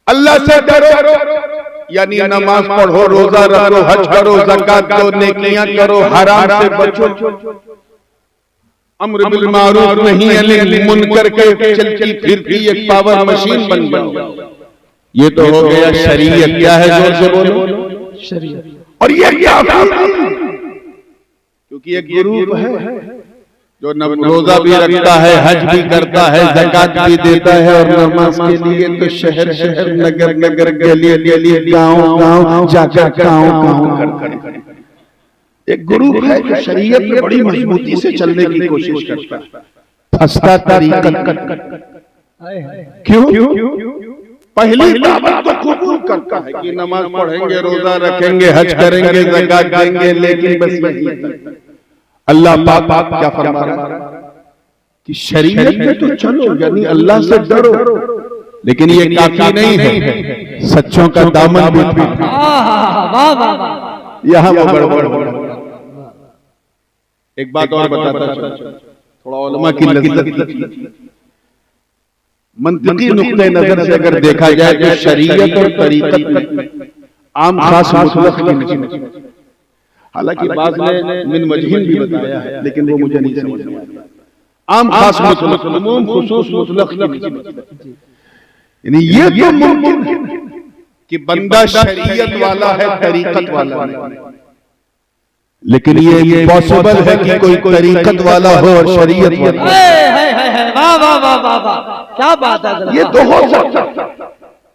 अल्लाह से डरो, यानी नमाज पढ़ो, रोजा रखो, हज करो, ज़कात दो, नेकियां करो, हराम से बचो, अम्र बिल मारूफ नहीं अनिल मुनकर के चलती फिरती एक पावर मशीन बन जाओ। ये तो हो गया शरीयत। क्या है, जोर से बोलो। शरीयत। और ये क्या, क्योंकि एक ग्रुप है जो रोजा भी रखता है, हज भी करता है, ज़कात भी देता है, और नमाज के लिए तो शहर शहर, नगर नगर, गली गली, गांव गांव जाकर गांव कर एक ग्रुप है जो शरीयत में बड़ी मजबूती से चलने की कोशिश करता है। फंसता तरीकत। क्यों? पहली दावत तो कबूल करता है कि नमाज पढ़ेंगे, रोजा रखेंगे, हज करेंगे, ज़कात देंगे, लेकिन बस वही अल्लाह पाक क्या फरमा रहा है कि शरीयत में तो चलो, यानी अल्लाह से डरो, लेकिन ये काफी नहीं है, सच्चों का दामन भी यहाँ वो गड़बड़ हो रहा है। एक बात और बताता हूं, थोड़ा उलमा की लज़्ज़त, मंतिकी नुक्ते नजर से अगर देखा जाए तो शरीयत और तरीकत में आम खास मुतलक की नहीं। हालांकि बाद में मिन वजहिन भी बताया है, लेकिन वो मुझे नहीं समझ में आया। आम खास मुतलक, उमूम खुसूस मुतलक की नहीं। यानी ये तो मुमकिन है कि बंदा शरीयत वाला है, तरीकत वाला नहीं, लेकिन ये पॉसिबल है कि कोई तरीकत वाला हो और शरीयत वाला। वाह वाह वाह वाह वाह, क्या बात है। ये तो हो सकता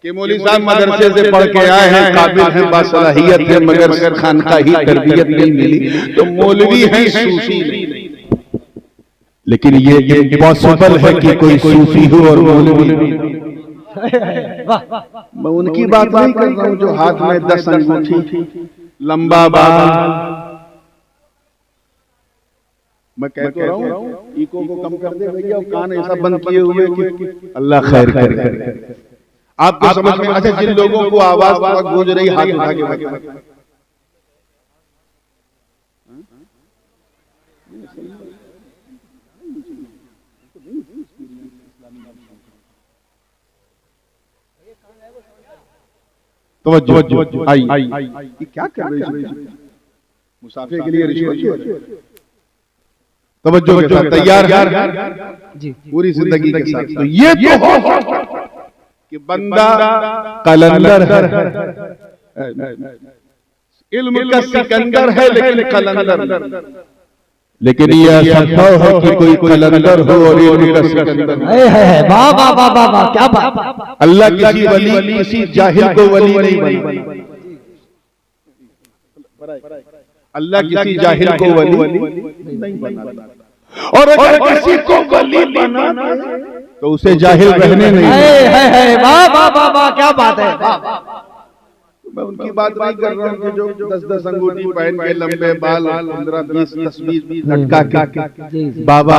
कि मौलवी साहब मदरसे से पढ़ के आए हैं, काबिल हैं, बासलाहियत है, मगर खानकाही तरबियत नहीं मिली तो मौलवी हैं, सूफी नहीं। लेकिन ये पॉसिबल है कि कोई सूफी हो और मौलवी। मैं उनकी बात नहीं कर रहा हूं जो हाथ में 10 अंगूठी, लंबा बाल। मैं कह तो रहा हूं, ईको को कम कर दे भैया, और कान ऐसा बंद किए हुए कि अल्लाह खैर करे। आपको समझ में आता है? जिन लोगों को आवाज गूंज रही, हाथ उठा के बैठे। तवज्जो आई, ये क्या कर रही है? मुसाफिर के लिए रिश्वत। तवज्जो के साथ, तैयार जी, पूरी जिंदगी के साथ। तो ये तो हो कि बंदा कलंदर है, इल्म का सिकंदर है लेकिन कलंदर। लेकिन ये असंभव है कि कोई कलंदर हो और इल्म का सिकंदर। वाह वाह वाह वाह वाह, क्या बात। अल्लाह किसी वली, किसी जाहिल को वली नहीं बना। अल्लाह किसी जाहिल को वली नहीं बनाता, और अगर किसी को वली बनाना तो उसे जाहिल रहने नहीं। वाह वाह वाह वाह, क्या बात है। मैं उनकी बात नहीं कर रहा हूँ कि जो 10-10 अंगूठी पहन के, लंबे बाल, 15-20 तस्वीर लटका के बाबा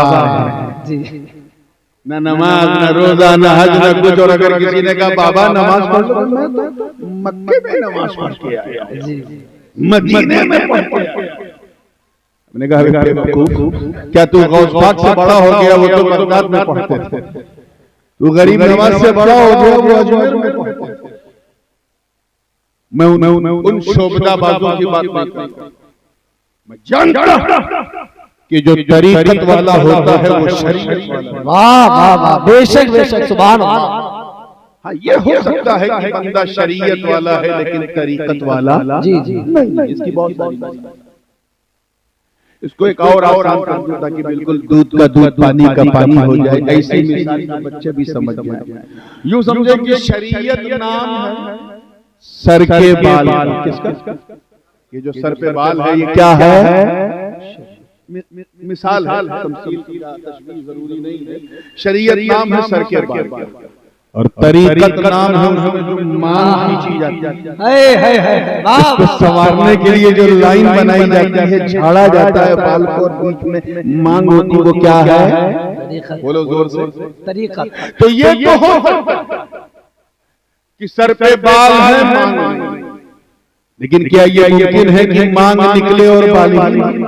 न नमाज, न रोजा, न हज, न कुछ। और अगर किसी ने कहा बाबा नमाज पढ़ लो, मैं तो मक्के में नमाज पढ़ के आया, मदीने में पढ़ के आया। मैंने कहा क्या तू गौस पाक से बड़ा हो गया? वो तो बगदाद में पढ़ते थे। तू गरीब नवाज से बड़ा हो गया, वो अजमेर में पढ़ते थे। मैं उन शोभनाबाजों की बात नहीं करता। मैं जानता कि जो तरीकत वाला होता है वो शरीयत वाला। वाह वाह वाह, बेशक बेशक, सुभान अल्लाह। हाँ, ये हो सकता है कि बंदा शरीयत वाला है लेकिन तरीकत वाला जी जी नहीं। इसकी बहुत सारी बात। इसको एक और आसान कर दूं ताकि बिल्कुल दूध का दूध, पानी का पानी हो जाए। ऐसी मिसाल जो बच्चे भी समझ जाएं। यूं समझे कि शरीयत नाम है सर के बाल। किसका? ये जो सर पे बाल है, ये क्या है? मिसाल है, तमसील की तशबीह जरूरी नहीं है। शरीयत नाम है सर के बाल, और तरीकत नाम है उसमें जो मांग खींची जाती है, इसको संवारने के लिए जो लाइन बनाई जाती है, झाड़ा जाता है बाल को और बीच में मांग होती, वो क्या है? बोलो जोर से। तरीकत। तो ये तो हो कि सर पे बाल है, मांग, लेकिन क्या ये मुमकिन है कि मांग निकले और बाल निकले?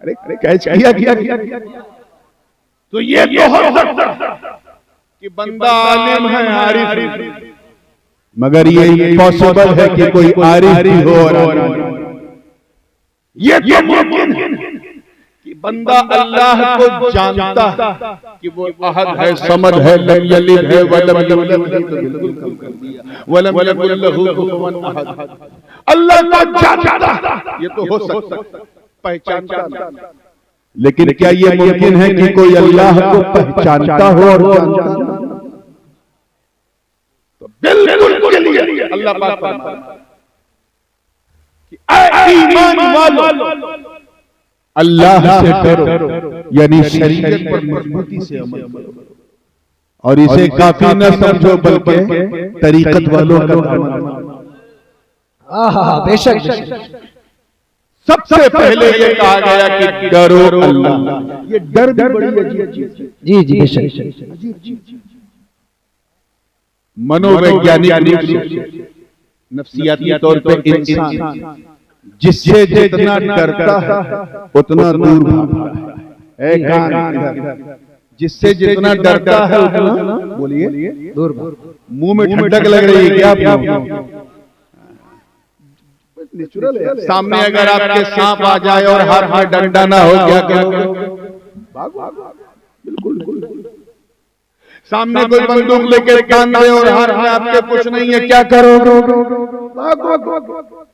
अरे कैच किया। तो ये तो हो सकता कि बंदा आलिम है, आरिफ, मगर ये पॉसिबल है कि कोई आरिफ भी हो और ये तो मुमकिन है कि बंदा अल्लाह को जानता है कि वो अहद है, समद है, लम यलिद है वलम यूलद, तो बिल्कुल कम कर दिया, वलम यकुल लहू कुफुवन अहद। अल्लाह को जानता, ये तो हो सकता है, पहचानता, लेकिन क्या ये मुमकिन है कि कोई अल्लाह को पहचानता हो और जानता हो? तो बिल्कुल क्लियर अल्लाह पाक फरमाता है कि ऐ ईमान वालों, अल्लाह से डरो, यानी शरीयत पर मजबूती से अमल करो, और इसे काफी न समझो बल्कि तरीकत वालों का अमल। बेशक सबसे पहले ये कहा गया कि डरो अल्लाह। ये डर भी बड़ी अजीब चीज है। जी जी बेशक। मनोवैज्ञानिक रूप से, नफ्सियाती तौर पे इंसान जिससे जितना डरता है उतना दूर भागता है। कान, जिससे जितना डरता है उतना, बोलिए, दूर मुंह में ठंडक लग रही है क्या आपको? नेचुरल है। सामने अगर आपके सांप आ जाए और हाथ में डंडा ना हो, क्या करोगे? भागो। बिल्कुल। सामने कोई बंदूक लेके तान दे और हाथ में आपके कुछ नहीं है, क्या करोगे? भागो।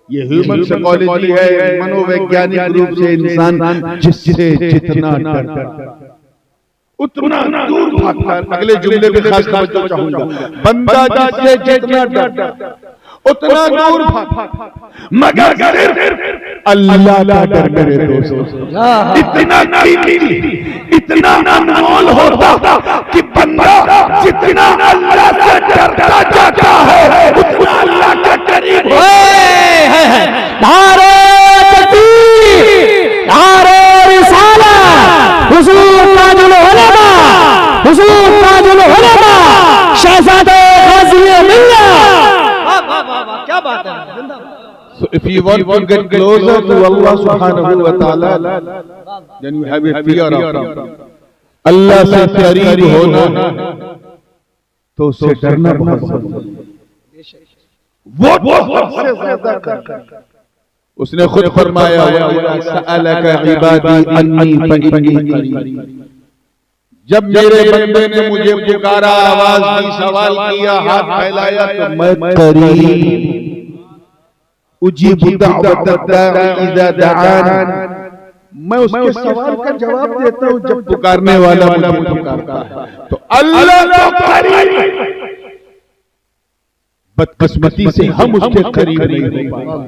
ये ह्यूमन साइकोलॉजी है, मनोवैज्ञानिक रूप से इंसान जिससे जितना डरता उतना दूर भागता है। अगले जुमले में खास तवज्जो चाहूंगा, बंदा जिससे जितना डरता उतना दूर भागता, मगर सिर्फ अल्लाह का डर मेरे दोस्तों इतना कीमती, इतना अनमोल होता कि बंदा जितना अल्लाह से डरता जाता है उतना अल्लाह का करीब हो। नारे तकबीर, नारे रिसालत, हुजूर ताजुल उलमा, हुजूर ताजुल उलमा, शहजादे गाज़ी मिल्लत। क्या बात है। So if you want to get closer to Allah subhanahu wa ta'ala, then you have a fear of Him. अल्लाह से करीब होना तो उससे डरना बहुत जरूरी है। वो सबसे ज्यादा कर, उसने खुद फरमाया, सअलका इबादी अन्नी फइन्नी करीब। जब मेरे बंदे ने मुझे पुकारा, आवाज दी, सवाल किया, हाथ फैलाया, तो मैं करीब, उजीबु दाअवत दाई इज़ा दआन, मैं उसके सवाल का जवाब देता हूं जब पुकारने वाला मुझे पुकारता है। तो अल्लाह तो करीब, बदकिस्मती से हम उसके करीब नहीं हो पाते,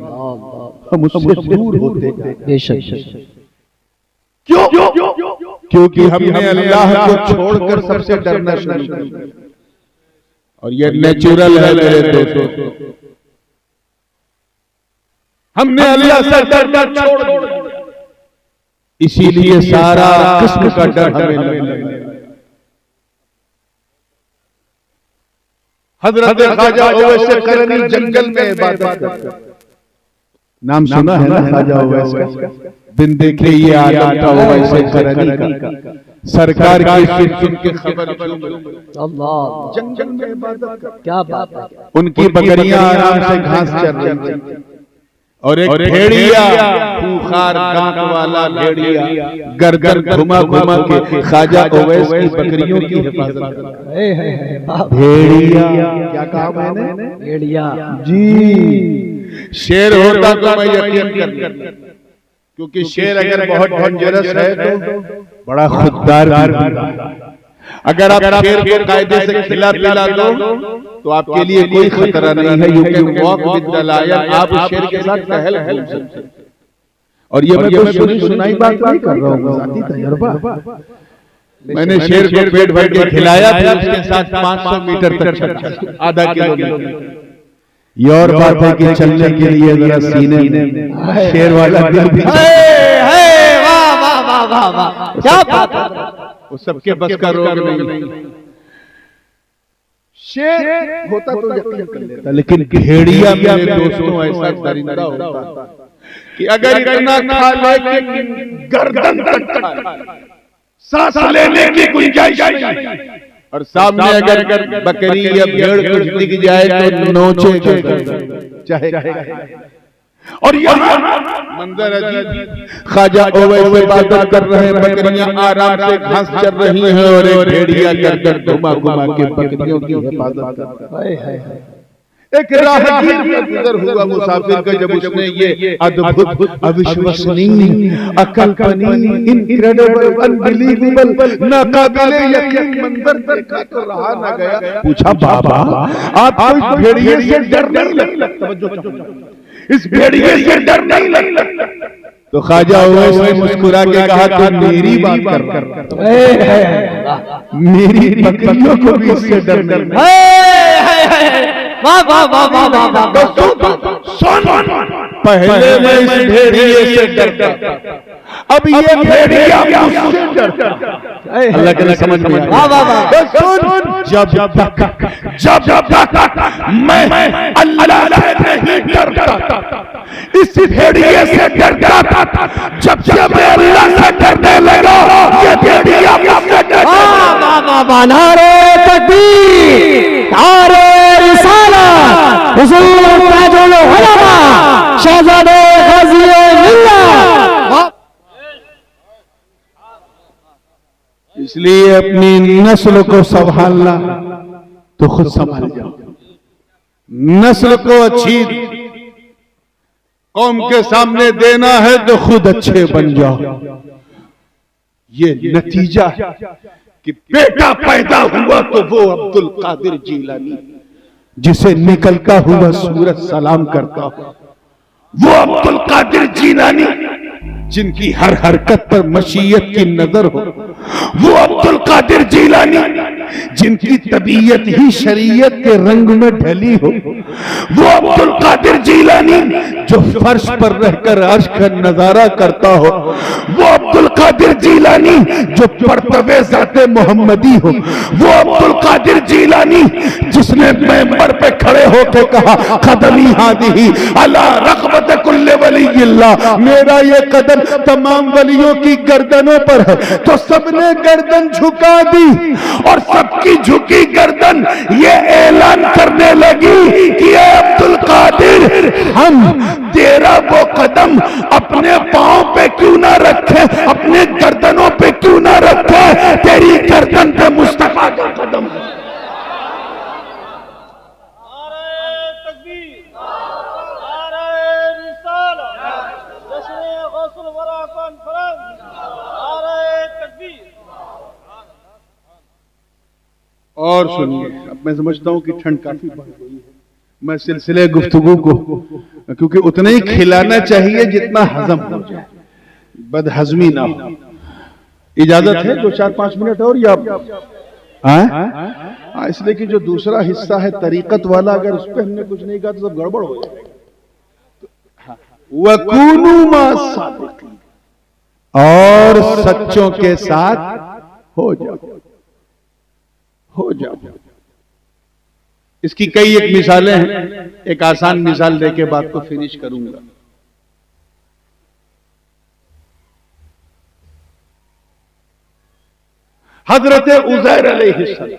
हम उससे दूर होते हैं। बेशक। क्यों? क्योंकि हमने अल्लाह को छोड़कर सबसे डरना शुरू कर दिया, और ये नेचुरल है मेरे दोस्तों। हमने अल्लाह से डरना छोड़ दिया, इसीलिए सारा किस्म का डर हमें लगने लगा। हजरत ख्वाजा ओवैस करनी जंगल में इबादत करते, नाम सुना है ना ख्वाजा ओवैस का? दिन देखे ये आलम था ओवैस करनी का, सरकार की सुन के खबर अल्लाह, जंगल में इबादत कर, क्या बात है। उनकी बकरियां आराम से घास चर रही थी, और एक भेड़िया, खूंखार दांत वाला भेड़िया, गर्दन घुमा घुमा के ख्वाजा ओवैस की बकरियों की हिफाजत कर रहा। भेड़िया, क्या कहा मैंने? भेड़िया जी। शेर होता तो मैं यकीन करता, क्योंकि शेर अगर बहुत डेंजरस है तो बड़ा खुददार भी। अगर आप शेर को कायदे से खिला पिला दो तो आपके लिए कोई खतरा नहीं है। You can walk with the lion, आप शेर के साथ टहल घूम सकते हैं। और ये मैं कोई सुनाई बात नहीं कर रहा हूँ, ज़ाती तजुर्बा। मैंने शेर को पेट भर के खिलाया, फिर उसके साथ 500 मीटर तक चला, आधा किलोमीटर। ये और बात है कि चलने के लिए जरा सीने में शेर वाला दिल भी, वाह वाह वाह वाह वाह, क्या बात है। वो सबके बस का रोग नहीं। शेर होता तो यकीन कर लेता, लेकिन भेड़िया मेरे दोस्तों ऐसा दरिंदा होता कि अगर इतना खा ले कि गर्दन तक सांस लेने की गुंजाइश नहीं, और सामने अगर बकरी या भेड़ कुछ दिख जाए तो नोचे, चाहे और यहाँ मंजर अजीब, ख्वाजा ओवैस इबादत कर रहे हैं, बकरियां आराम से घास चर रही हैं और एक भेड़िया गर्दन घुमा घुमा के बकरियों की हिफाजत कर रहा है। एक राहगीर का गुजर हुआ मुसाफिर का, जब उसने ये अद्भुत, अविश्वसनीय, अकल्पनीय, इनक्रेडिबल, अनबिलीवेबल, नाकाबिले यकीन मंजर देखा तो रहा न गया। पूछा, बाबा आपको इस भेड़िए से डर नहीं लगता? इस भेड़िए से डर नहीं लगता? तो ख्वाजा ओवैस ने मुस्कुरा के कहा, तो मेरी बात कर रहा है, मेरी बकरियों को भी इससे डर नहीं। वाह वाह वाह वाह वाह वाह। सुन, पहले मैं इस भेड़िए से डरता, अब ये भेड़िया मुझसे डरता। अल्लाह के लिए समझ में वाह वाह वाह। सुन, जब तक मैं अल्लाह से नहीं डरता, इस भेड़िए से डरता था, जब मैं अल्लाह से डरने लगा, ये भेड़िया मुझसे डरता। वाह वाह वाह वाह। नारे तकबीर, नारे रिसालत, हुजूर ताजुल उलमा, शहजादे गाज़ी मिल्लत। इसलिए अपनी नस्ल को संभालना तो खुद संभाल जाओ। नस्ल को अच्छी कौम के सामने देना है तो खुद अच्छे बन जाओ। ये नतीजा है कि बेटा पैदा हुआ तो वो अब्दुल कादिर जीलानी, जिसे निकलता हुआ सूरज सलाम करता हो, वो अब्दुल कादिर जीलानी जिनकी हर हरकत पर मशीयत की नजर हो, वो अब्दुल कादिर जीलानी जिनकी तबीयत ही शरीयत के रंग में ढली हो, वो अब्दुल कादिर जीलानी जो फर्श पर रहकर अर्श का नजारा करता हो, वो अब्दुल कादिर जीलानी जो परतवे ज़ाते मोहम्मदी हो, वो अब्दुल कादिर जीलानी जिसने मेंबर पे खड़े होकर कहा, कदमी हादिही अला रग़बत कुल्ले वलीयिल्लाह, मेरा ये कदम तमाम वलियों की गर्दनों पर है। तो सबने गर्दन झुका दी और सबकी झुकी गर्दन ये ऐलान करने लगी कि ए अब्दुल कादिर, हम तेरा वो कदम अपने पांव पे क्यों ना रखे, अपने गर्दनों पे क्यों ना रखे, तेरी गर्दन पे मुस्तफा का कदम है। और सुनिए, अब मैं समझता हूं कि ठंड काफी बढ़ गई है, मैं सिलसिले गुफ्तगू को क्योंकि उतना ही खिलाना चाहिए जितना हजम हो जाए, बदहजमी ना हो। इजाजत है 2-4-5 मिनट और, या इसलिए कि जो दूसरा हिस्सा है तरीकत वाला, अगर उस पर हमने कुछ नहीं कहा तो सब गड़बड़ हो जाएगा। वकूनू मा सादिकीन, और सच्चों के साथ हो जाओ, हो जाओ। इसकी कई एक मिसालें हैं, एक आसान मिसाल देके बात को फिनिश करूंगा। हजरत उज़ैर अलैहिस्सलाम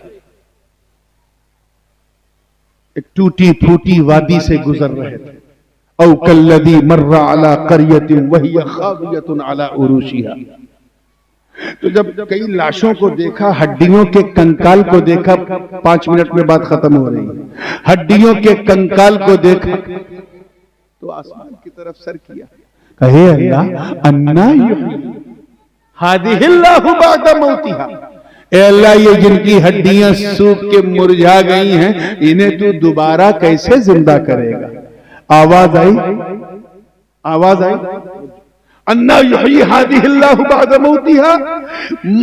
एक टूटी फूटी वादी से गुजर रहे थे। औ कल्लज़ी मर्रा अला क़र्यतिन वहिय ख़ावियतुन अला उरूशिहा, तो जब कई लाशों को देखा, हड्डियों के कंकाल को देखा, 5 मिनट में बात खत्म हो रही है, हड्डियों के कंकाल को देखा तो आसमान की तरफ सर किया, कहे अल्लाह अन्ना हादिहिल्लाहु बअद मौतिहा, ए अल्लाह ये जिनकी हड्डियां सूख के मुरझा गई हैं, इन्हें तू दोबारा कैसे जिंदा करेगा। आवाज आई, आवाज आई, अन्ना युहयी हादिहिल्लाहु बअद मौतिहा,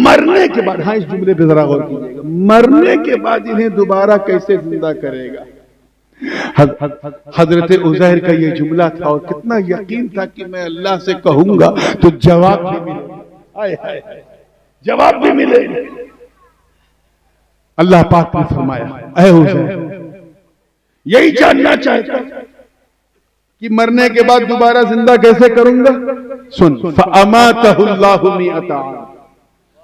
मरने के बाद, हाँ इस जुमले पे जरा गौर कीजिएगा, मरने के बाद इन्हें दोबारा कैसे जिंदा करेगा। हजरत उज़ैर का ये जुमला था और कितना यकीन था कि मैं अल्लाह से कहूंगा तो जवाब भी मिलेगा, हाय हाय जवाब भी मिलेगा। अल्लाह पाक ने फरमाया, ऐ उज़ैर, यही जानना चाहता कि मरने के बाद दोबारा जिंदा कैसे करूंगा। सुन, फअमातहुल्लाहु मिअता आम,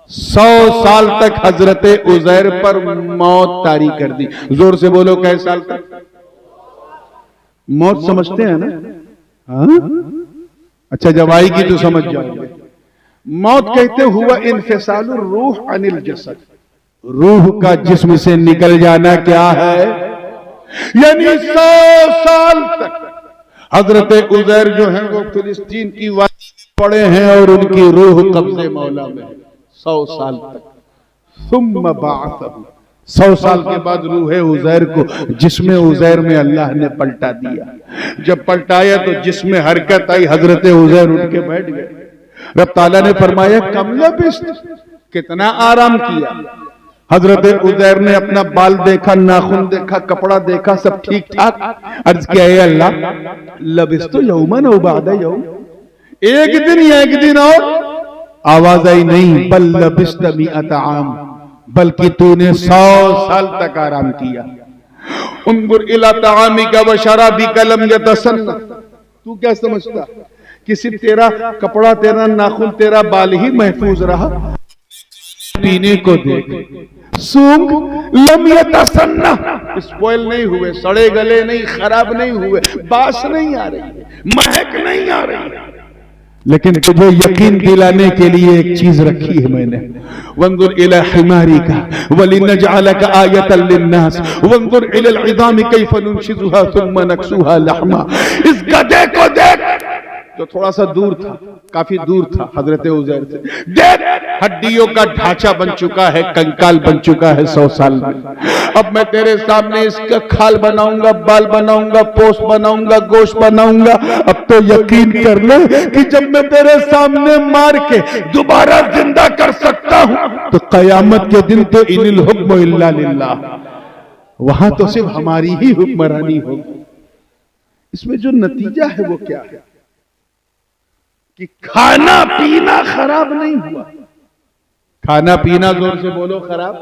100 साल तक हजरत उज़ैर पर मौत तारी कर दी। जोर से बोलो, कैसे साल तक? मौत समझते हैं ना, हाँ? अच्छा जब आएगी तो समझ जाओगे। मौत कहते हुआ इन्फिसालुर रूह अनिल जसद, रूह का जिस्म से निकल जाना क्या है? यानी 100 साल तक हजरत उजैर जो हैं वो फिलिस्तीन की वादी में पड़े हैं और उनकी रूह कब्जे मौला में 100 साल तक। सुम्मा बाअसहु, 100 साल के बाद रूह उजैर को जिस्म उजैर में अल्लाह ने पलटा दिया। जब पलटाया तो जिस्म हरकत आई, हजरत उजैर उठ के बैठ गए। रब ताला ने फरमाया कम लबिस्त, कितना आराम किया। हजरत उजैर ने अपना बाल देखा, नाखून देखा, कपड़ा देखा, सब ठीक ठाक। अर्ज किया है अल्लाह लबिस्तु यौमन औ बअदा यौम, एक दिन या एक दिन और? आवाज आई नहीं, बल लबिस्त मिअत आम, बल्कि तूने 100 साल तक आराम किया। उन्जुर इला तआमिका व शराबिका लम यतसन्ना, तू क्या समझता कि सिर्फ तेरा कपड़ा, तेरा नाखून, तेरा बाल ही महफूज रहा? पीने को देख, सूंघ लम यतसन्ना, स्पॉइल नहीं हुए, सड़े गले नहीं, खराब नहीं हुए, बास नहीं आ रही है, महक नहीं आ रही है। लेकिन तुझे यकीन दिलाने के लिए एक चीज रखी है मैंने, वंजुर इला हिमारिका वलिनजअलका आयतन लिन्नास वंजुर इलल इज़ामि कैफ नुनशिजुहा सुम्मा नक्सुहा लहमा। इस गधे को देख जो थोड़ा सा दूर था, काफी दूर था हजरत उजैर से, देख हड्डियों का ढांचा बन चुका है, कंकाल बन चुका है 100 साल में। अब मैं तेरे सामने इसका खाल बनाऊंगा, बाल बनाऊंगा, पोस्ट बनाऊंगा, गोश्त बनाऊंगा। अब तो यकीन कर ले कि जब मैं तेरे सामने मार के दोबारा जिंदा कर सकता हूं तो कयामत के दिन तो इनिल हुक्म इल्ला लिल्लाह, वहां तो सिर्फ हमारी ही हुक्मरानी होगी। इसमें जो नतीजा है वो क्या है कि खाना पीना खराब नहीं हुआ। खाना पीना जोर से बोलो खराब।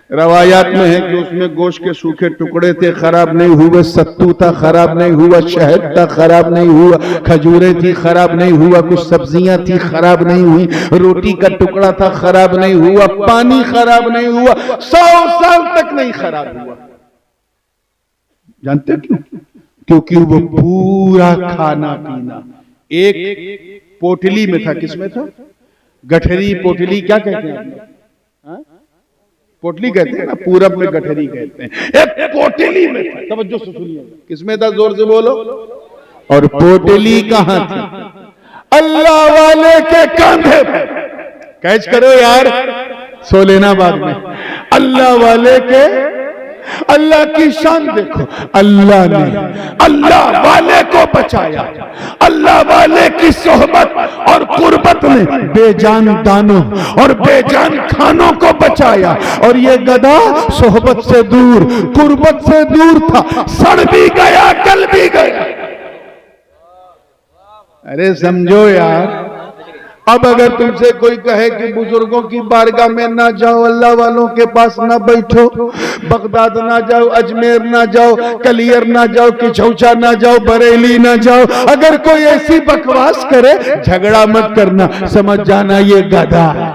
रवायात में है कि उसमें गोश्त के सूखे टुकड़े थे, खराब नहीं हुए, सत्तू था खराब नहीं हुआ, शहद था खराब नहीं हुआ, खजूरें थी खराब नहीं हुआ, कुछ सब्जियां थी खराब नहीं हुई, रोटी का टुकड़ा था खराब नहीं हुआ, पानी खराब नहीं हुआ, 100 साल तक नहीं खराब हुआ। जानते क्यों? क्योंकि वो पूरा खाना पीना एक पोटली में था। किसमें था? गठरी, पोटली क्या कहते हैं? हाँ? पोटली कहते हैं ना, पूरब में गठरी कहते हैं। एक पोटली में था, तवज्जो से सुनिए। किसमें था? जोर से बोलो। और पोटली कहां थी? अल्लाह वाले के कंधे पर। कैच करो यार, सो लेना बाद में। अल्लाह वाले के, अल्लाह की शान देखो, अल्लाह ने अल्लाह वाले को बचाया। अल्लाह वाले की सोहबत और कुर्बत ने बेजान दानों और बेजान खानों को बचाया। और ये गधा सोहबत से दूर, कुर्बत से दूर था, सड़ भी गया, गल भी गया। अरे समझो यार। अब अगर तुमसे कोई कहे कि बुजुर्गों की बारगाह में ना जाओ, अल्लाह वालों के पास ना बैठो, बगदाद ना जाओ, अजमेर ना जाओ, कलियर ना जाओ, किचौचा ना जाओ, बरेली ना जाओ, अगर कोई ऐसी बकवास करे, झगड़ा मत करना, समझ जाना ये गधा है।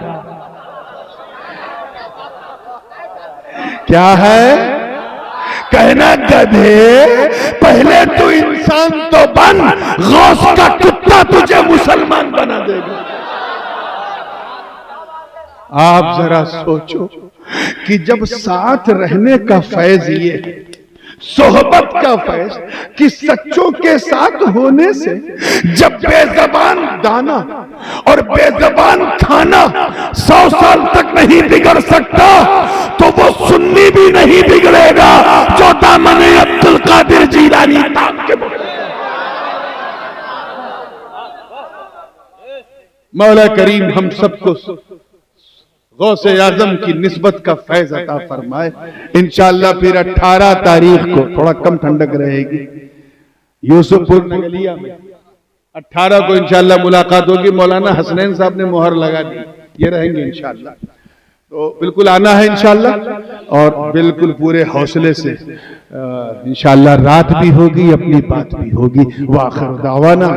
क्या है? कहना गधे, पहले तू इंसान तो बन, गौस का कुत्ता तुझे मुसलमान बना देगा। आप जरा सोचो कि जब साथ रहने का फैज ये, सोहबत का फैज कि सच्चों के साथ होने से जब बेजबान दाना और बेजबान खाना 100 साल तक नहीं बिगड़ सकता, तो वो सुन्नी भी नहीं बिगड़ेगा जो दामने अब्दुल कादिर जीलानी ताम के। मौला करीम हम सबको गौसे आजम की निस्बत का फैज अता फरमाए। इंशाअल्लाह फिर 18 तारीख को, थोड़ा कम ठंडक रहेगी, यूसुफपुर नगलिया में 18 को इंशाअल्लाह मुलाकात होगी। मौलाना हसनैन साहब ने मोहर लगा दी, ये रहेंगे इंशाअल्लाह। तो बिल्कुल आना है इंशाअल्लाह, और बिल्कुल पूरे हौसले से इंशाअल्लाह। रात भी होगी, अपनी बात भी होगी। वाखिर दावाना।